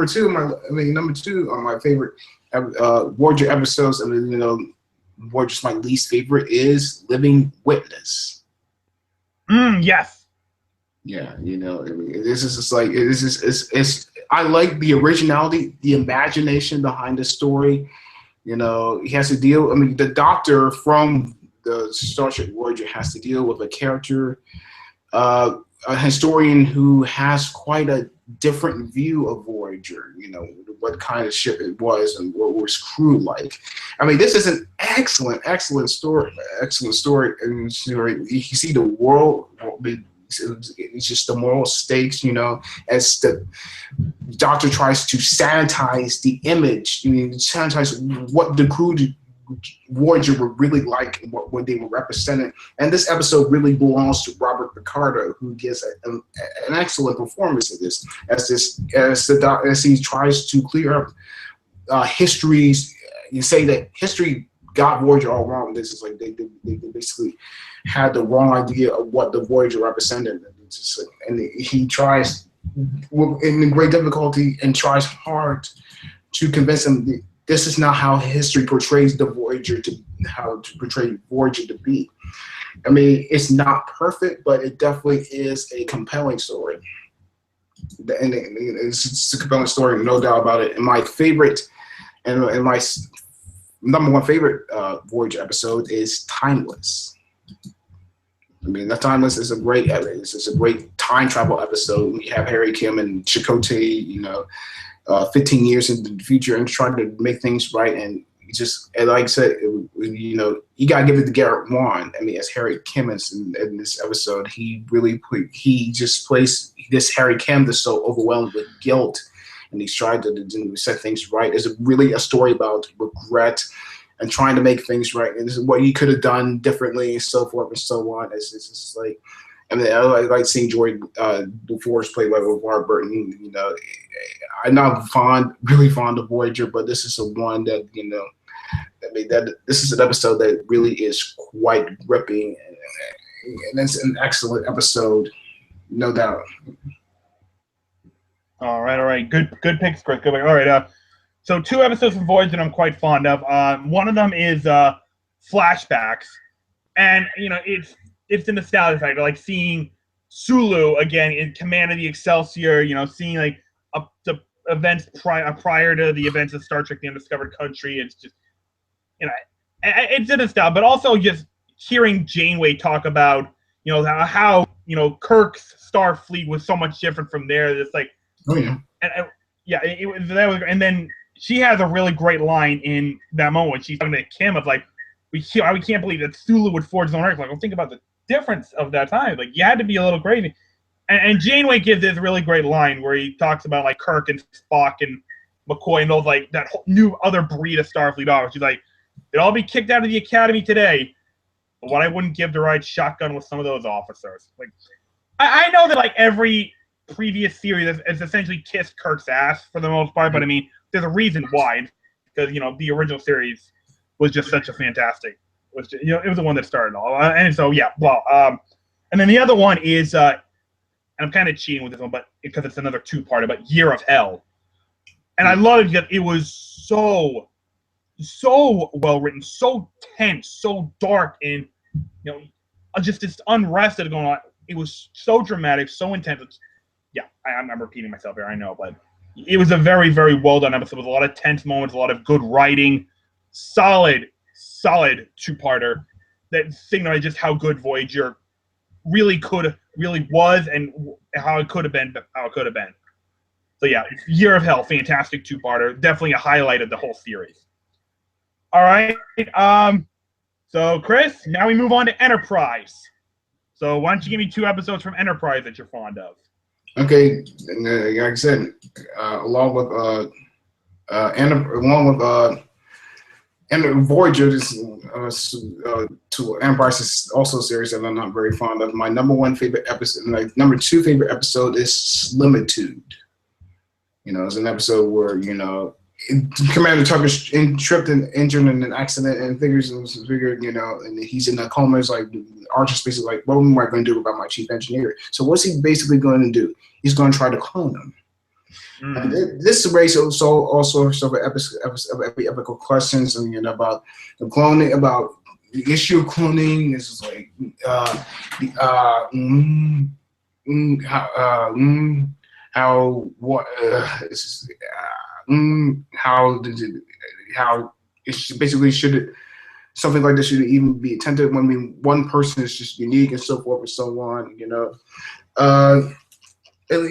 two are my favorite Voyager episodes, and you know, Voyager's my least favorite is Living Witness. Yes. Yeah, you know, I mean, this is just like it's. I like the originality, the imagination behind the story. You know, he has to deal. I mean, the Doctor from the Star Trek Voyager has to deal with a character. A historian who has quite a different view of Voyager, you know, what kind of ship it was and what was crew like. I mean, this is an excellent story. And you see the world, it's just the moral stakes, you know, as the Doctor tries to sanitize the image, you know, sanitize what the crew Voyager were really like and what they were representing. And this episode really belongs to Robert Picardo, who gives an excellent performance of this as he tries to clear up histories. You say that history got Voyager all wrong. This is like they basically had the wrong idea of what the Voyager represented. And he tries in great difficulty and tries hard to convince them this is not how history portrays the Voyager how to portray Voyager to be. I mean, it's not perfect, but it definitely is a compelling story. And it's a compelling story, no doubt about it. And my favorite, and my number one favorite Voyager episode is Timeless. I mean, the Timeless is a great time travel episode. We have Harry Kim and Chakotay, you know, 15 years into the future and trying to make things right. And just, and like I said, you know, you got to give it to Garrett Wang. I mean, as Harry Kim is in this episode, he just plays this Harry Kim that's so overwhelmed with guilt. And he's trying to set things right. It's really a story about regret and trying to make things right. And this is what you could have done differently and so forth and so on. It's just like, I mean, I like seeing Jordan DeForest play like with Warren Burton. You know, I'm not really fond of Voyager, but this is one that, you know, I mean, this is an episode that really is quite gripping, and it's an excellent episode, no doubt. All right. Good picks, Chris. Good pick. All right. So 2 episodes from Voyager that I'm quite fond of. One of them is flashbacks, and you know, it's the nostalgia factor, like seeing Sulu again in command of the Excelsior. You know, seeing like the events prior to the events of Star Trek: The Undiscovered Country. It's just, you know, it's a nostalgia, but also just hearing Janeway talk about, you know, how you know Kirk's Starfleet was so much different from there. It's like, oh yeah, it was, and then she has a really great line in that moment when she's talking to Kim of like, we can't believe that Sulu would forge his own arc. Like, well, think about the difference of that time. Like, you had to be a little crazy. And Janeway gives this really great line where he talks about like Kirk and Spock and McCoy and those like that whole new other breed of Starfleet officers. She's like, they'd all be kicked out of the academy today, but what I wouldn't give to ride shotgun with some of those officers. Like, I know that like every previous series has essentially kissed Kirk's ass for the most part, but I mean, there's a reason why, because the original series was just such a fantastic. It was the one that started all, and so yeah. Well, and then the other one is. And I'm kind of cheating with this one, but because it's another two-parter, but Year of Hell. And I love it because it was so well written, so tense, so dark, and just this unrest that going on. It was so dramatic, so intense. I'm repeating myself here, I know, but it was a very, very well done episode with a lot of tense moments, a lot of good writing, solid two-parter that signaled just how good Voyager really was, and how it could have been. So yeah, Year of Hell, fantastic two-parter, definitely a highlight of the whole series. All right, so Chris, now we move on to Enterprise. So why don't you give me 2 episodes from Enterprise that you're fond of? Okay, like I said, along with and Voyager is to Enterprise is also a series that I'm not very fond of. My number 1 favorite episode, my number 2 favorite episode is Slimitude. It's an episode where Commander Tucker's tripped and injured in an accident and figures, and he's in a coma. It's like Archer's basically like, what am I going to do about my chief engineer? So what's he basically going to do? He's going to try to clone him. And this is also of epical questions about the cloning, about the issue of cloning. This is like how basically should something like this should even be attempted when one person is just unique and so forth and so on. It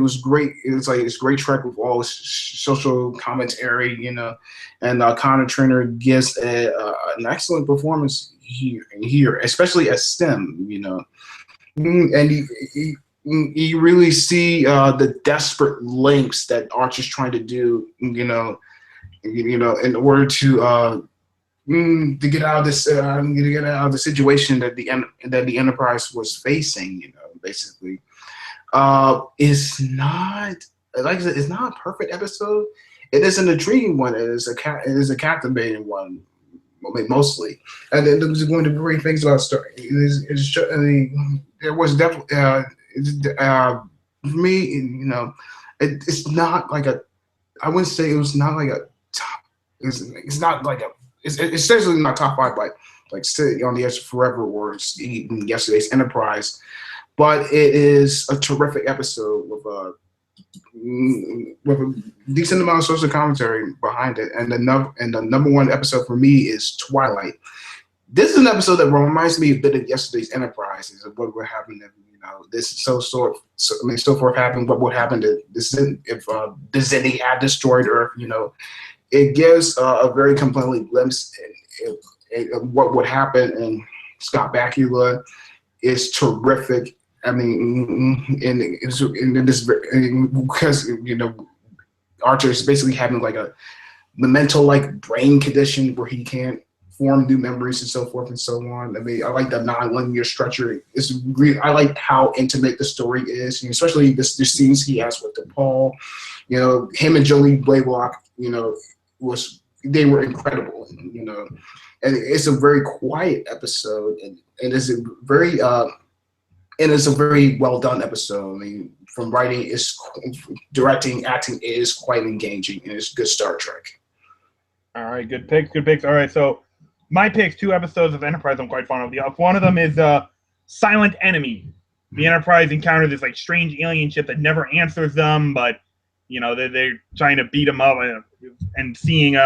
was great. It's great track with all this social commentary, and Connor Trainer gives an excellent performance here, especially as STEM, and you really see the desperate lengths that Archer's trying to do, in order to get out of this, get out of the situation that the Enterprise was facing, basically. It's not, like I said, it's not a perfect episode. It is an intriguing one. It is a captivating one, mostly. And then there's going to be great things about story. There was definitely for me, it's not like a. I wouldn't say it was not like a top. It's not like a. It's certainly not top 5, like City on the Edge of Forever or yesterday's Enterprise, but it is a terrific episode with a decent amount of social commentary behind it. And the number 1 episode for me is Twilight. This is an episode that reminds me a bit of yesterday's Enterprise. Is what would happen if this so forth happened. What would happen to this if the Zenny had destroyed Earth? It gives a very compelling glimpse of what would happen, and Scott Bakula is terrific. I mean, because Archer is basically having like a memento-like brain condition where he can't form new memories and so forth and so on. I mean, I like the non-linear structure. I like how intimate the story is, especially the scenes he has with DePaul. Him and Jolie Blaylock, they were incredible, and it's a very quiet episode, and it's a very well done episode. I mean, from writing, directing, acting, it is quite engaging, and it's good Star Trek. All right, good picks. All right, so my picks, 2 episodes of Enterprise I'm quite fond of. One of them is Silent Enemy. The Enterprise encounters this like strange alien ship that never answers them, but they're trying to beat them up, and seeing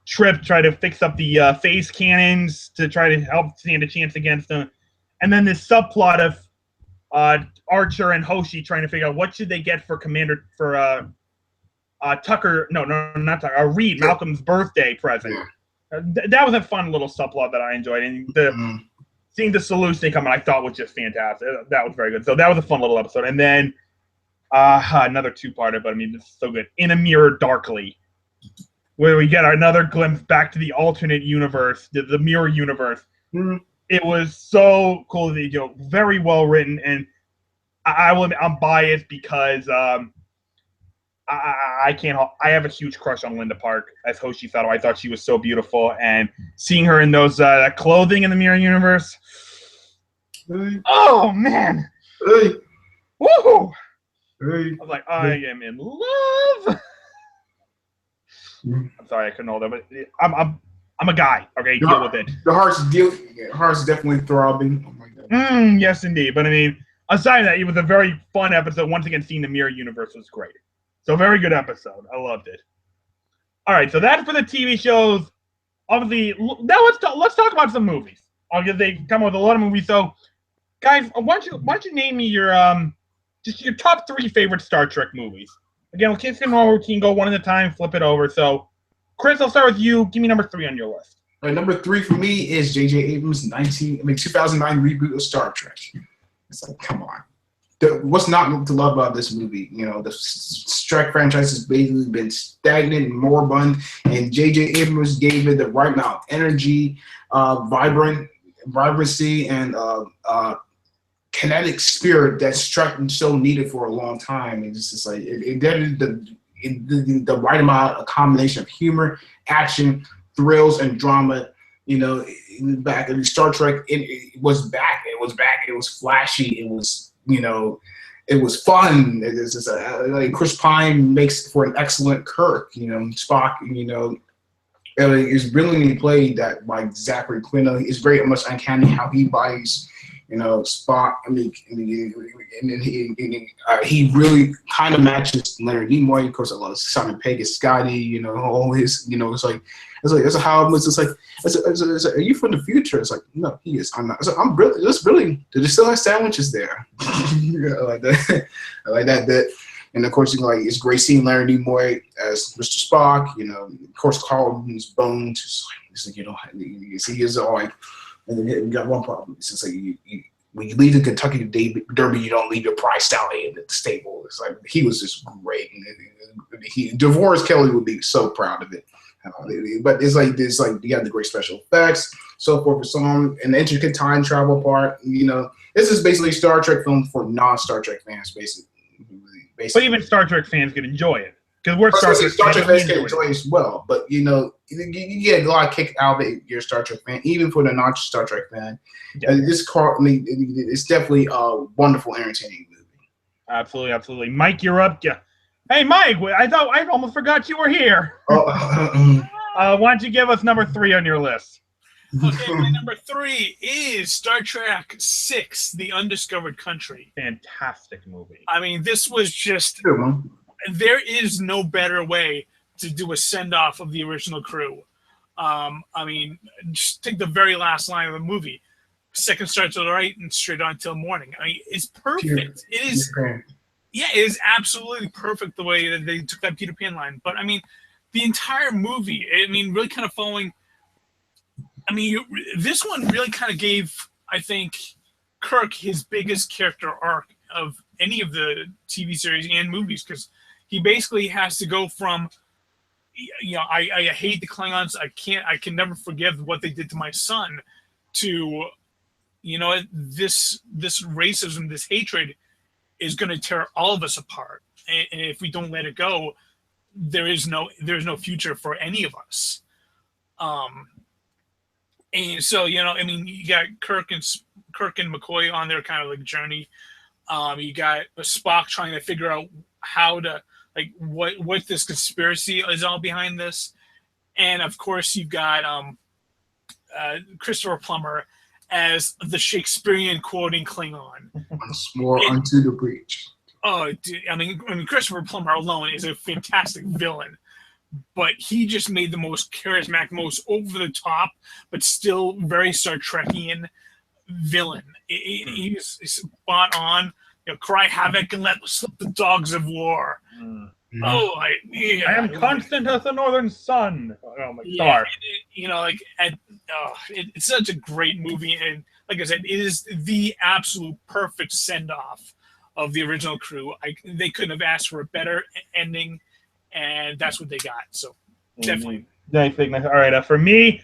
Trip try to fix up the phase cannons to try to help stand a chance against them. And then this subplot of Archer and Hoshi trying to figure out what should they get for Tucker, no, not Tucker, Reed, Malcolm's birthday present. That was a fun little subplot that I enjoyed, and seeing the solution come in, I thought was just fantastic. That was very good. So that was a fun little episode, and then another two-parter, but I mean, this is so good. In a Mirror Darkly, where we get another glimpse back to the alternate universe, the mirror universe. It was so cool. Very well written, and I'm biased because I can't. I have a huge crush on Linda Park as Hoshi Sato. I thought she was so beautiful, and seeing her in those clothing in the mirror universe. Oh man! Woohoo! I was like, I am in love. I'm sorry, I couldn't hold that, but I'm a guy. Okay, deal with it. The heart's definitely throbbing. Oh my god. Yes, indeed. But I mean, aside from that, it was a very fun episode. Once again, seeing the mirror universe was great. So very good episode. I loved it. All right, so that's for the TV shows. Obviously, now let's talk about some movies. Because they come with a lot of movies. So, guys, why don't you name me your just your top 3 favorite Star Trek movies? Again, we'll keep the normal routine, go one at a time, flip it over. So, Chris, I'll start with you. Give me number 3 on your list. All right, number 3 for me is J.J. Abrams' 2009 reboot of Star Trek. It's like, come on. What's not to love about this movie? You know, the Trek franchise has basically been stagnant and moribund, and J.J. Abrams gave it the right amount of energy, vibrancy, and kinetic spirit that's Trek so needed for a long time. It's just like it did the right amount, a combination of humor, action, thrills, and drama. You know, back in Star Trek, it was back. It was back. It was flashy. It was, you know, it was fun. It's just like Chris Pine makes for an excellent Kirk. You know, Spock. You know, is brilliantly played that by Zachary Quinto. It's very much uncanny how he buys, you know, Spock. I mean, he really kind of matches Leonard Nimoy. Of course, I love Simon Pegg as Scotty. You know, all his. You know, it's how it's just like. Are you from the future? It's like, no, he is. I'm not. I'm really. Just really. Do they still have sandwiches there? Yeah, I like that. I like that bit. And of course, you know, like it's great seeing Leonard Nimoy as Mr. Spock. You know, of course, Carlton's Bones. It's like, you know, you see, he's all like. And then we got one problem. It's just like when you leave the Kentucky Derby, you don't leave your prize stallion at the stable. It's like he was just great. And DeVorest Kelly would be so proud of it. But it's like you got the great special effects, so forth and so on, and the intricate time travel part. You know, this is basically a Star Trek film for non-Star Trek fans, basically. But even Star Trek fans can enjoy it because we're Star Trek fans can enjoy it as well. But you know, you get a lot of kick out of it. You're a Star Trek fan, even for the non-Star Trek fan. Yeah. It's definitely a wonderful, entertaining movie. Absolutely, absolutely. Mike, you're up. Yeah. Hey, Mike, I almost forgot you were here. Why don't you give us number 3 on your list? Okay, my number 3 is Star Trek VI: The Undiscovered Country. Fantastic movie. I mean, this was just... There is no better way to do a send-off of the original crew. I mean, just take the very last line of the movie. Second start to the right and straight on till morning. I mean, it's perfect. It is... Yeah, it is absolutely perfect the way that they took that Peter Pan line. But, I mean, the entire movie, I mean, really kind of following... I mean, this one really kind of gave, I think, Kirk his biggest character arc of any of the TV series and movies, because he basically has to go from, you know, I hate the Klingons, I can never forgive what they did to my son, to, you know, this racism, this hatred is going to tear all of us apart, and if we don't let it go, there's no future for any of us. And so, you know, I mean, you got Kirk and McCoy on their kind of like journey. You got Spock trying to figure out how to, like, what this conspiracy is all behind this. And of course, you've got Christopher Plummer as the Shakespearean quoting Klingon. Once more unto the breach. Oh, dude, I mean, Christopher Plummer alone is a fantastic villain. But he just made the most charismatic, most over the top, but still very Star Trekian villain. He's spot on. You know, cry havoc and let slip the dogs of war. Oh, I am constant as the northern sun. Oh my Yeah, star. it's such a great movie, and like I said, it is the absolute perfect send off of the original crew. They couldn't have asked for a better ending, and that's what they got. So definitely. Nice, big, nice. All right, for me,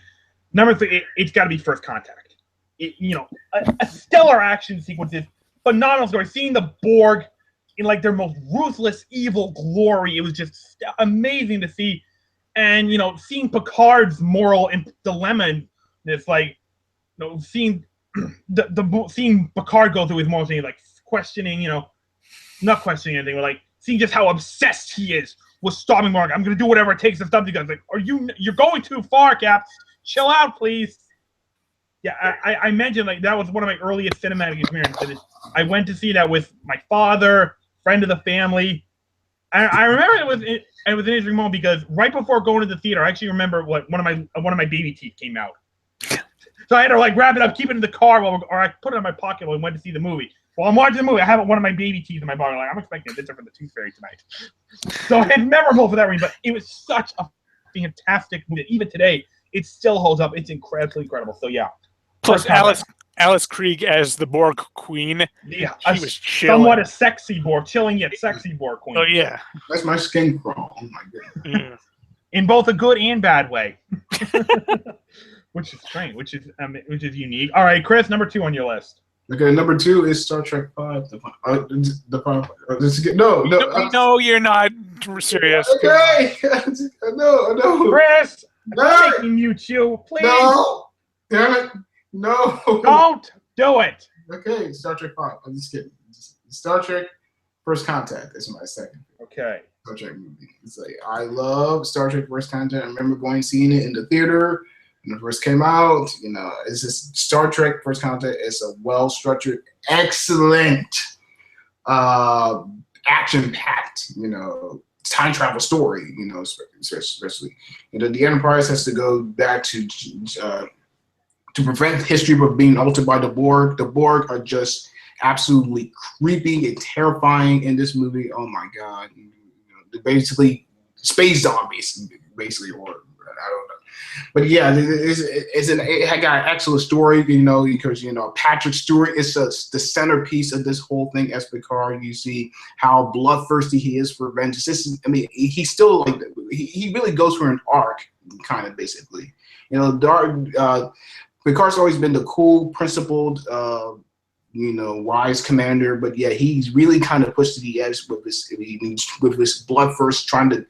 number 3, it's got to be First Contact. A stellar action sequences, phenomenal story. Seeing the Borg in like their most ruthless, evil glory, it was just amazing to see. And seeing Picard's moral and dilemma, and it's like, seeing seeing Picard go through his moral thing, like questioning, not questioning anything, but like seeing just how obsessed he is with stopping Borg. I'm gonna do whatever it takes to stop these guys. Like, you're going too far, Cap. Chill out, please. Yeah, I mentioned like that was one of my earliest cinematic experiences. I went to see that with my father, friend of the family. I remember it was an interesting moment because right before going to the theater, I actually remember one of my baby teeth came out. So I had to like wrap it up, keep it in the car, or I put it in my pocket when I went to see the movie. While I'm watching the movie, I have one of my baby teeth in my body. Like, I'm expecting a visit from the Tooth Fairy tonight. So it's memorable for that reason, but it was such a fantastic movie. Even today, it still holds up. It's incredible. So yeah. Plus Alice Krieg as the Borg Queen. Yeah, she was chilling. Somewhat a sexy Borg, chilling yet sexy Borg Queen. Oh yeah, that's my skin crawl. Oh my goodness. Yeah. In both a good and bad way. Which is strange, which is unique. All right, Chris, number 2 on your list. Okay, number 2 is Star Trek 5. No, you're not serious. Okay, no. Chris, I'm making mute you, please. No, damn it, no. Don't do it. Okay, Star Trek 5. I'm just kidding. Star Trek First Contact is my second. Okay. Star Trek movie. It's like I love Star Trek First Contact. I remember seeing it in the theater. When it first came out, it's just Star Trek First Contact is a well-structured, excellent, action-packed, time travel story, especially. The Enterprise has to go back to prevent history from being altered by the Borg. The Borg are just absolutely creepy and terrifying in this movie. Oh my God. They're basically space zombies, basically, or I don't know. But yeah, it got an excellent story, because Patrick Stewart is the centerpiece of this whole thing as Picard. You see how bloodthirsty he is for vengeance. He's still like he really goes for an arc, kind of basically. Picard's always been the cool, principled, wise commander, but yeah, he's really kind of pushed to the edge with this bloodthirst, trying to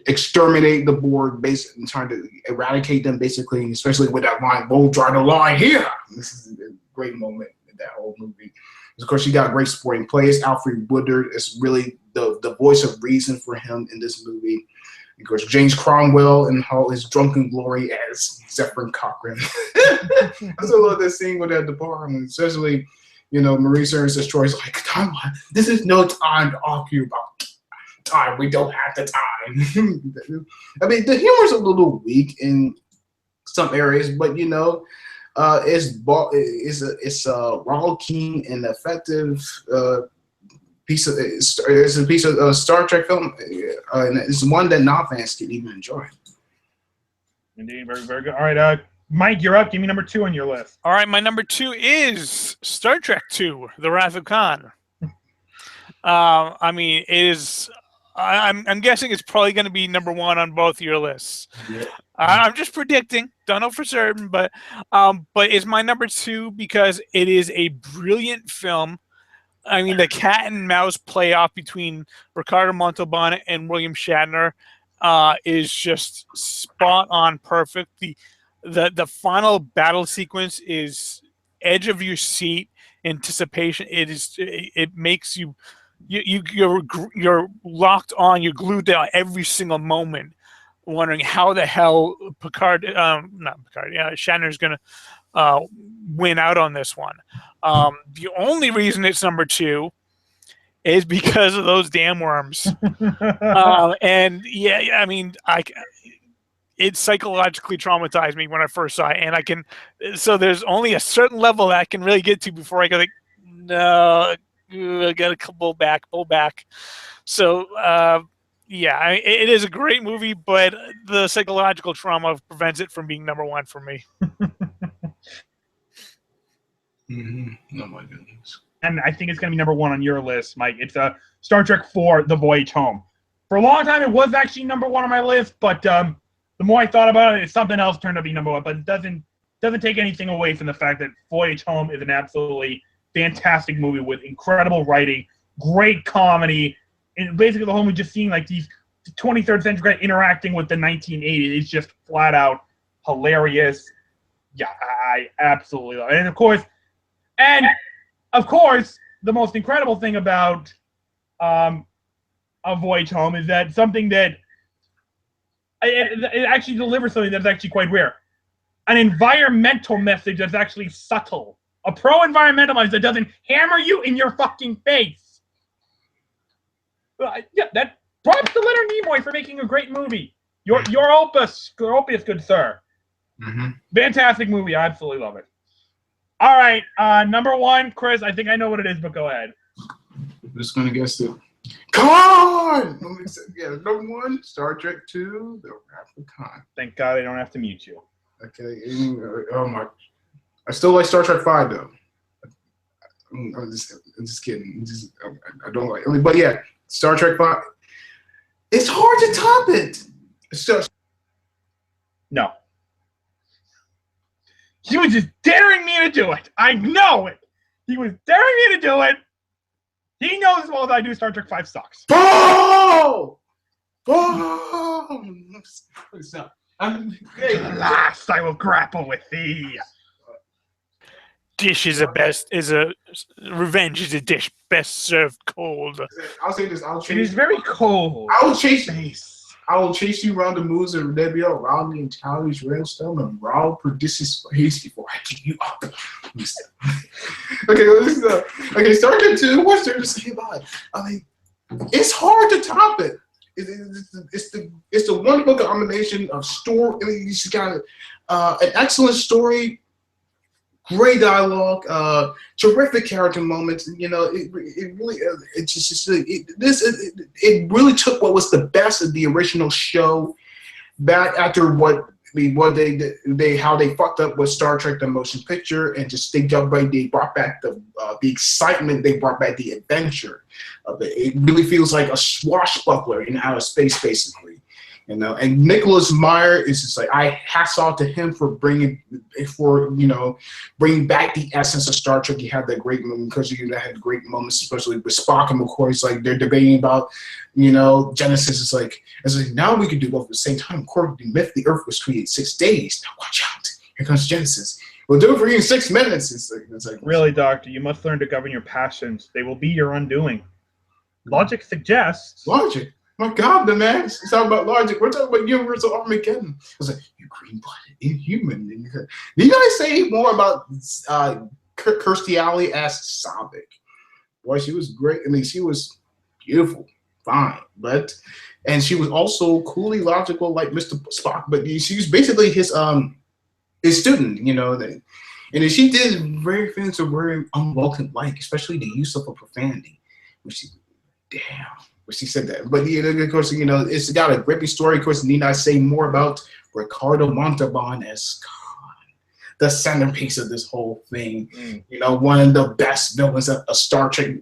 exterminate the Borg, and trying to eradicate them, basically, especially with that line, "We'll draw the line here." This is a great moment in that whole movie. Of course, you got great supporting players. Alfred Woodard is really the voice of reason for him in this movie. Of course, James Cromwell in all his drunken glory as Zephyr Cochrane. I still love that scene with that department, especially, Marie Serres destroys like, "Come on, this is no time to argue about time. We don't have the time." The humor's a little weak in some areas, but it's a rollicking and effective piece of Star Trek film, and it's one that non-fans can even enjoy. Indeed, very, very good. All right, Mike, you're up. Give me number 2 on your list. All right, my number 2 is Star Trek II: The Wrath of Khan. It is. I'm guessing it's probably going to be number 1 on both your lists. Yeah. I'm just predicting. Don't know for certain, but it's my number 2 because it is a brilliant film. The cat and mouse playoff between Ricardo Montalban and William Shatner is just spot on, perfect. The final battle sequence is edge of your seat anticipation. It makes you. You're locked on. You're glued down every single moment, wondering how the hell Shatner's gonna win out on this one. The only reason it's number 2 is because of those damn worms. And yeah, it psychologically traumatized me when I first saw it, and so there's only a certain level that I can really get to before I go like, no. I gotta pull back. So it is a great movie, but the psychological trauma prevents it from being number one for me. Oh my goodness. And I think it's going to be number one on your list, Mike. It's Star Trek IV: The Voyage Home. For a long time, it was actually number one on my list, but the more I thought about it, something else turned out to be number one. But it doesn't take anything away from the fact that Voyage Home is an absolutely fantastic movie with incredible writing, great comedy, and basically the whole movie just seeing like these 23rd century guys interacting with the 1980s. It's just flat out hilarious. Yeah, I absolutely love it. And of course, the most incredible thing about A Voyage Home is that something that it actually delivers something that's actually quite rare. An environmental message that's actually subtle. A pro-environmental message that doesn't hammer you in your fucking face. Yeah, that props to Leonard Nimoy for making a great movie. Your opus, good sir. Mm-hmm. Fantastic movie. I absolutely love it. All right, number one, Chris. I think I know what it is, but go ahead. I'm just gonna guess it. Come on! Yeah, number one, Star Trek II, The Wrath of Khan. Thank God I don't have to mute you. Okay. Oh my! I still like Star Trek V though. I'm just kidding. I don't like it. But yeah, Star Trek V. It's hard to top it. No. He was just daring me to do it. I know it. He was daring me to do it. He knows as well as I do Star Trek V sucks. Oh! Stop. Last I will grapple with thee. Revenge is a dish best served cold. I'll say this. It is very cold. I will chase you around the moons of Nebula, around the entire Railstone, and round Perdicis space before I get you up. Okay, Star Trek 2, what's there to say about it? I mean, it's hard to top it. It's the one book combination of story. I mean, you got an excellent story, great dialogue, terrific character moments. You know, it really took what was the best of the original show back after how they fucked up with Star Trek the motion picture, and just they brought back the excitement, they brought back the adventure of it. It really feels like a swashbuckler in outer space, basically. You know, and Nicholas Meyer is just like, I hats off to him for bringing back the essence of Star Trek. He had that great moment because had great moments, especially with Spock and McCoy. Like they're debating about, Genesis. It's like now we can do both at the same time. According to the myth, the Earth was created 6 days. Now watch out! Here comes Genesis. We'll do it for you in 6 minutes. It's like really, Doctor. You must learn to govern your passions. They will be your undoing. Logic suggests. Logic. My God, the man! It's talking about logic. We're talking about universal Armageddon. I was like, you green-blooded inhuman. Did you guys say more about Kirstie Alley as Savik? Boy, she was great. I mean, she was beautiful, fine, and she was also coolly logical, like Mr. Spock. But she was basically his student, and she did very things that were unwelcome, like especially the use of a profanity, which she said that. But of course, it's got a gripping story. Of course, need I say more about Ricardo Montalban as Khan, the centerpiece of this whole thing. One of the best villains of a Star Trek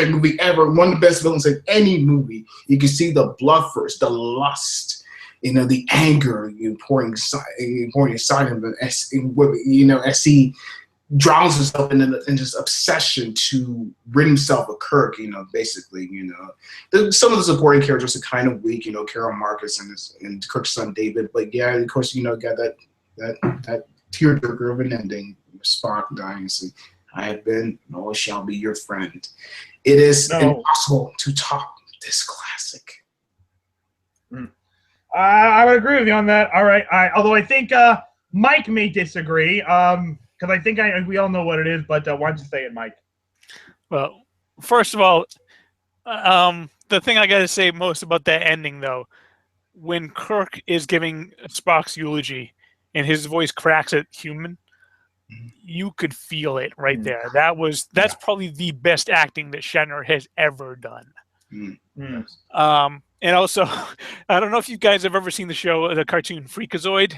movie ever. One of the best villains in any movie. You can see the bloodthirst, the lust, the anger pouring inside him, as he drowns himself in this obsession to rid himself of Kirk, basically, some of the supporting characters are kind of weak, Carol Marcus and Kirk's son David, but yeah, of course, got that tearjerker of an ending, Spock dying, so I have been and always shall be your friend. It is impossible to top this classic. I would agree with you on that. All right, although I think Mike may disagree, because I think we all know what it is, but why don't you say it, Mike? Well, first of all, the thing I got to say most about that ending, though, when Kirk is giving Spock's eulogy and his voice cracks at human, you could feel it right there. That's probably the best acting that Shatner has ever done. And also, I don't know if you guys have ever seen the show, the cartoon Freakazoid.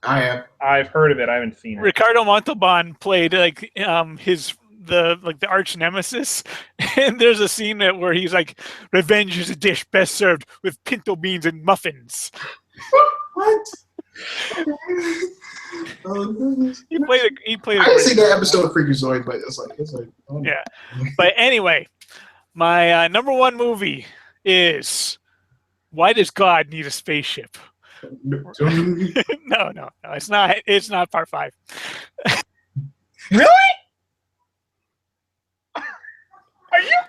I am. I've heard of it. I haven't seen it. Ricardo Montalban played like the arch nemesis, and there's a scene where he's like, "Revenge is a dish best served with pinto beans and muffins." What? Oh, goodness. He played. I didn't see that episode of Freakazoid, but it's like. Oh. Yeah. But anyway, my number one movie is Why Does God Need a Spaceship? No, it's not. It's not part 5. Really? Are you?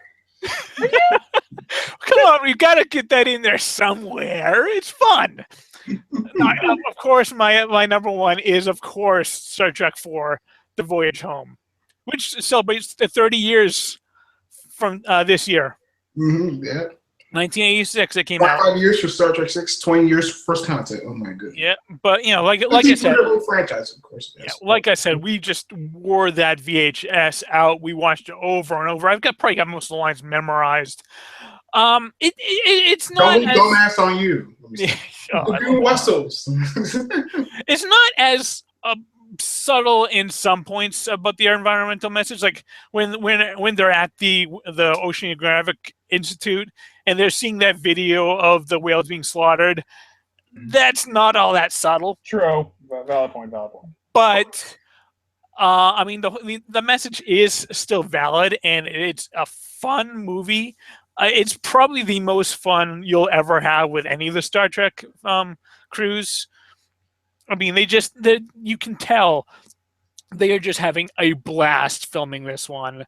Come on, we've got to get that in there somewhere. It's fun. Of course, my number one is, of course, Star Trek IV: The Voyage Home, which celebrates the 30 years from this year. Mm-hmm, yeah. 1986, it came out. 5 years for Star Trek 6, 20 years for first content. Oh my goodness. Yeah, but like I said, franchise, of course. Yes. Yeah, like I said, we just wore that VHS out. We watched it over and over. I've probably got most of the lines memorized. It's not. Don't ask on you. Whistles. It's not as subtle in some points about the environmental message, like when they're at the Oceanographic Institute and they're seeing that video of the whales being slaughtered. That's not all that subtle. True. Valid point. But I mean, the message is still valid, and it's a fun movie. It's probably the most fun you'll ever have with any of the Star Trek crews. I mean, you can tell they are just having a blast filming this one.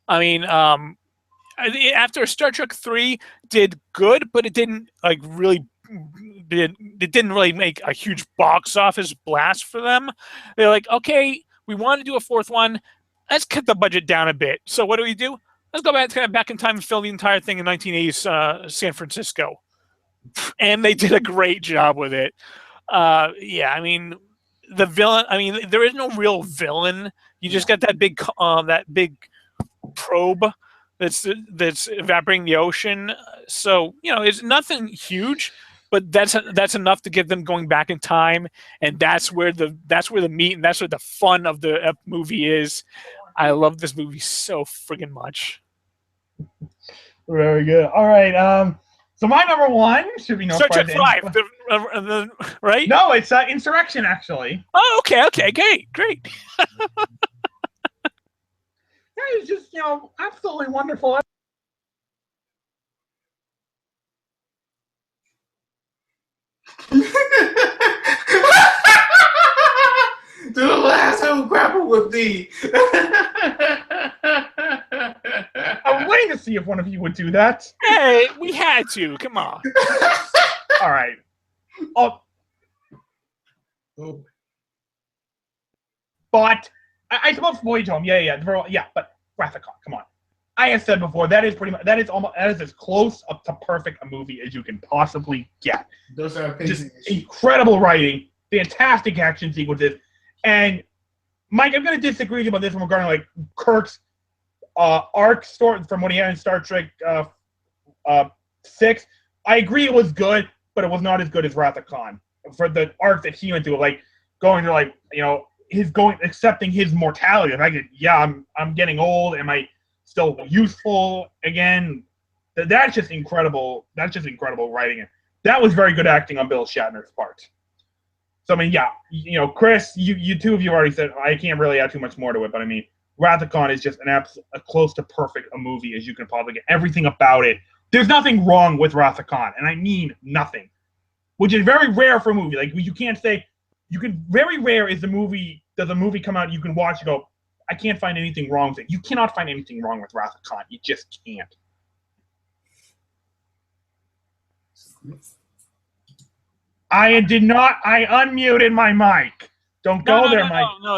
I mean, after Star Trek 3 did good, but it didn't really make a huge box office blast for them. They're like, okay, we want to do a fourth one. Let's cut the budget down a bit. So what do? Let's go back in time and film the entire thing in 1980s San Francisco. And they did a great job with it. Yeah, I mean, the villain. I mean, there is no real villain. You just got that big probe that's evaporating the ocean. So it's nothing huge, but that's enough to get them going back in time, and that's where the meat and that's where the fun of the movie is. I love this movie so friggin' much. Very good. All right. So my number one should be no Star Trek 5, right? No, it's Insurrection, actually. Oh, okay, great. It's just absolutely wonderful. To the last who grapple with thee. I'm waiting to see if one of you would do that. Hey, we had to. Come on. All right. Oh. But I suppose Voyage Home. Yeah. But Rathacon, come on. I have said before that is as close up to perfect a movie as you can possibly get. Those are just incredible writing, fantastic action sequences, and Mike, I'm going to disagree with you about this one regarding like Kirk's arc story from what he had in Star Trek 6. I agree it was good, but it was not as good as Wrath of Khan for the arc that he went through, like going to accepting his mortality. Like, I'm getting old. Am I still useful again? That's just incredible. That's just incredible writing. That was very good acting on Bill Shatner's part. So I mean, yeah, Chris, you two of you already said I can't really add too much more to it, but I mean, Wrath of Khan is just a close to perfect a movie as you can probably get. Everything about it. There's nothing wrong with Wrath of Khan, and I mean nothing, which is very rare for a movie. Like you can't say very rare is does a movie come out you can watch and go, I can't find anything wrong with it. You cannot find anything wrong with Wrath of Khan. You just can't. I unmuted my mic. Don't go there, Mike. No.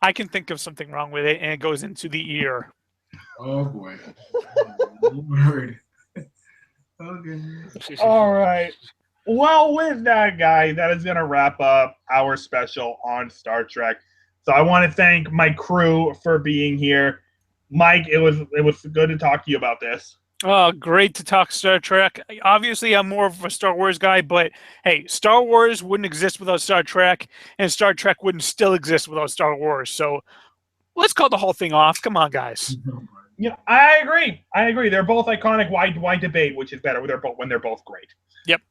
I can think of something wrong with it, and it goes into the ear. Oh, boy. Word. Okay. All right. Well, with that, guys, that is going to wrap up our special on Star Trek. So I want to thank my crew for being here. Mike, it was good to talk to you about this. Oh, great to talk Star Trek. Obviously, I'm more of a Star Wars guy, but hey, Star Wars wouldn't exist without Star Trek, and Star Trek wouldn't still exist without Star Wars. So let's call the whole thing off. Come on, guys. Yeah, I agree. They're both iconic. Why debate which is better? When they're both great. Yep.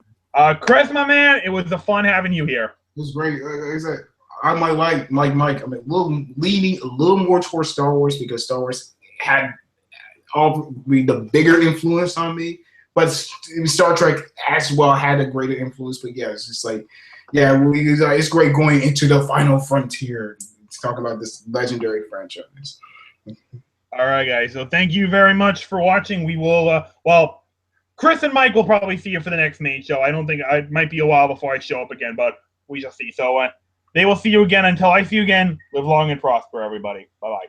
Chris, my man, it was a fun having you here. It was great. Like I said, I might like Mike. I mean, leaning a little more towards Star Wars because Star Wars had the bigger influence on me, but Star Trek as well had a greater influence. But yeah, it's just like, yeah, it's great going into the final frontier to talk about this legendary franchise. All right, guys. So thank you very much for watching. We will, Chris and Mike will probably see you for the next main show. I don't think it might be a while before I show up again, but we shall see. So they will see you again. Until I see you again, live long and prosper, everybody. Bye-bye.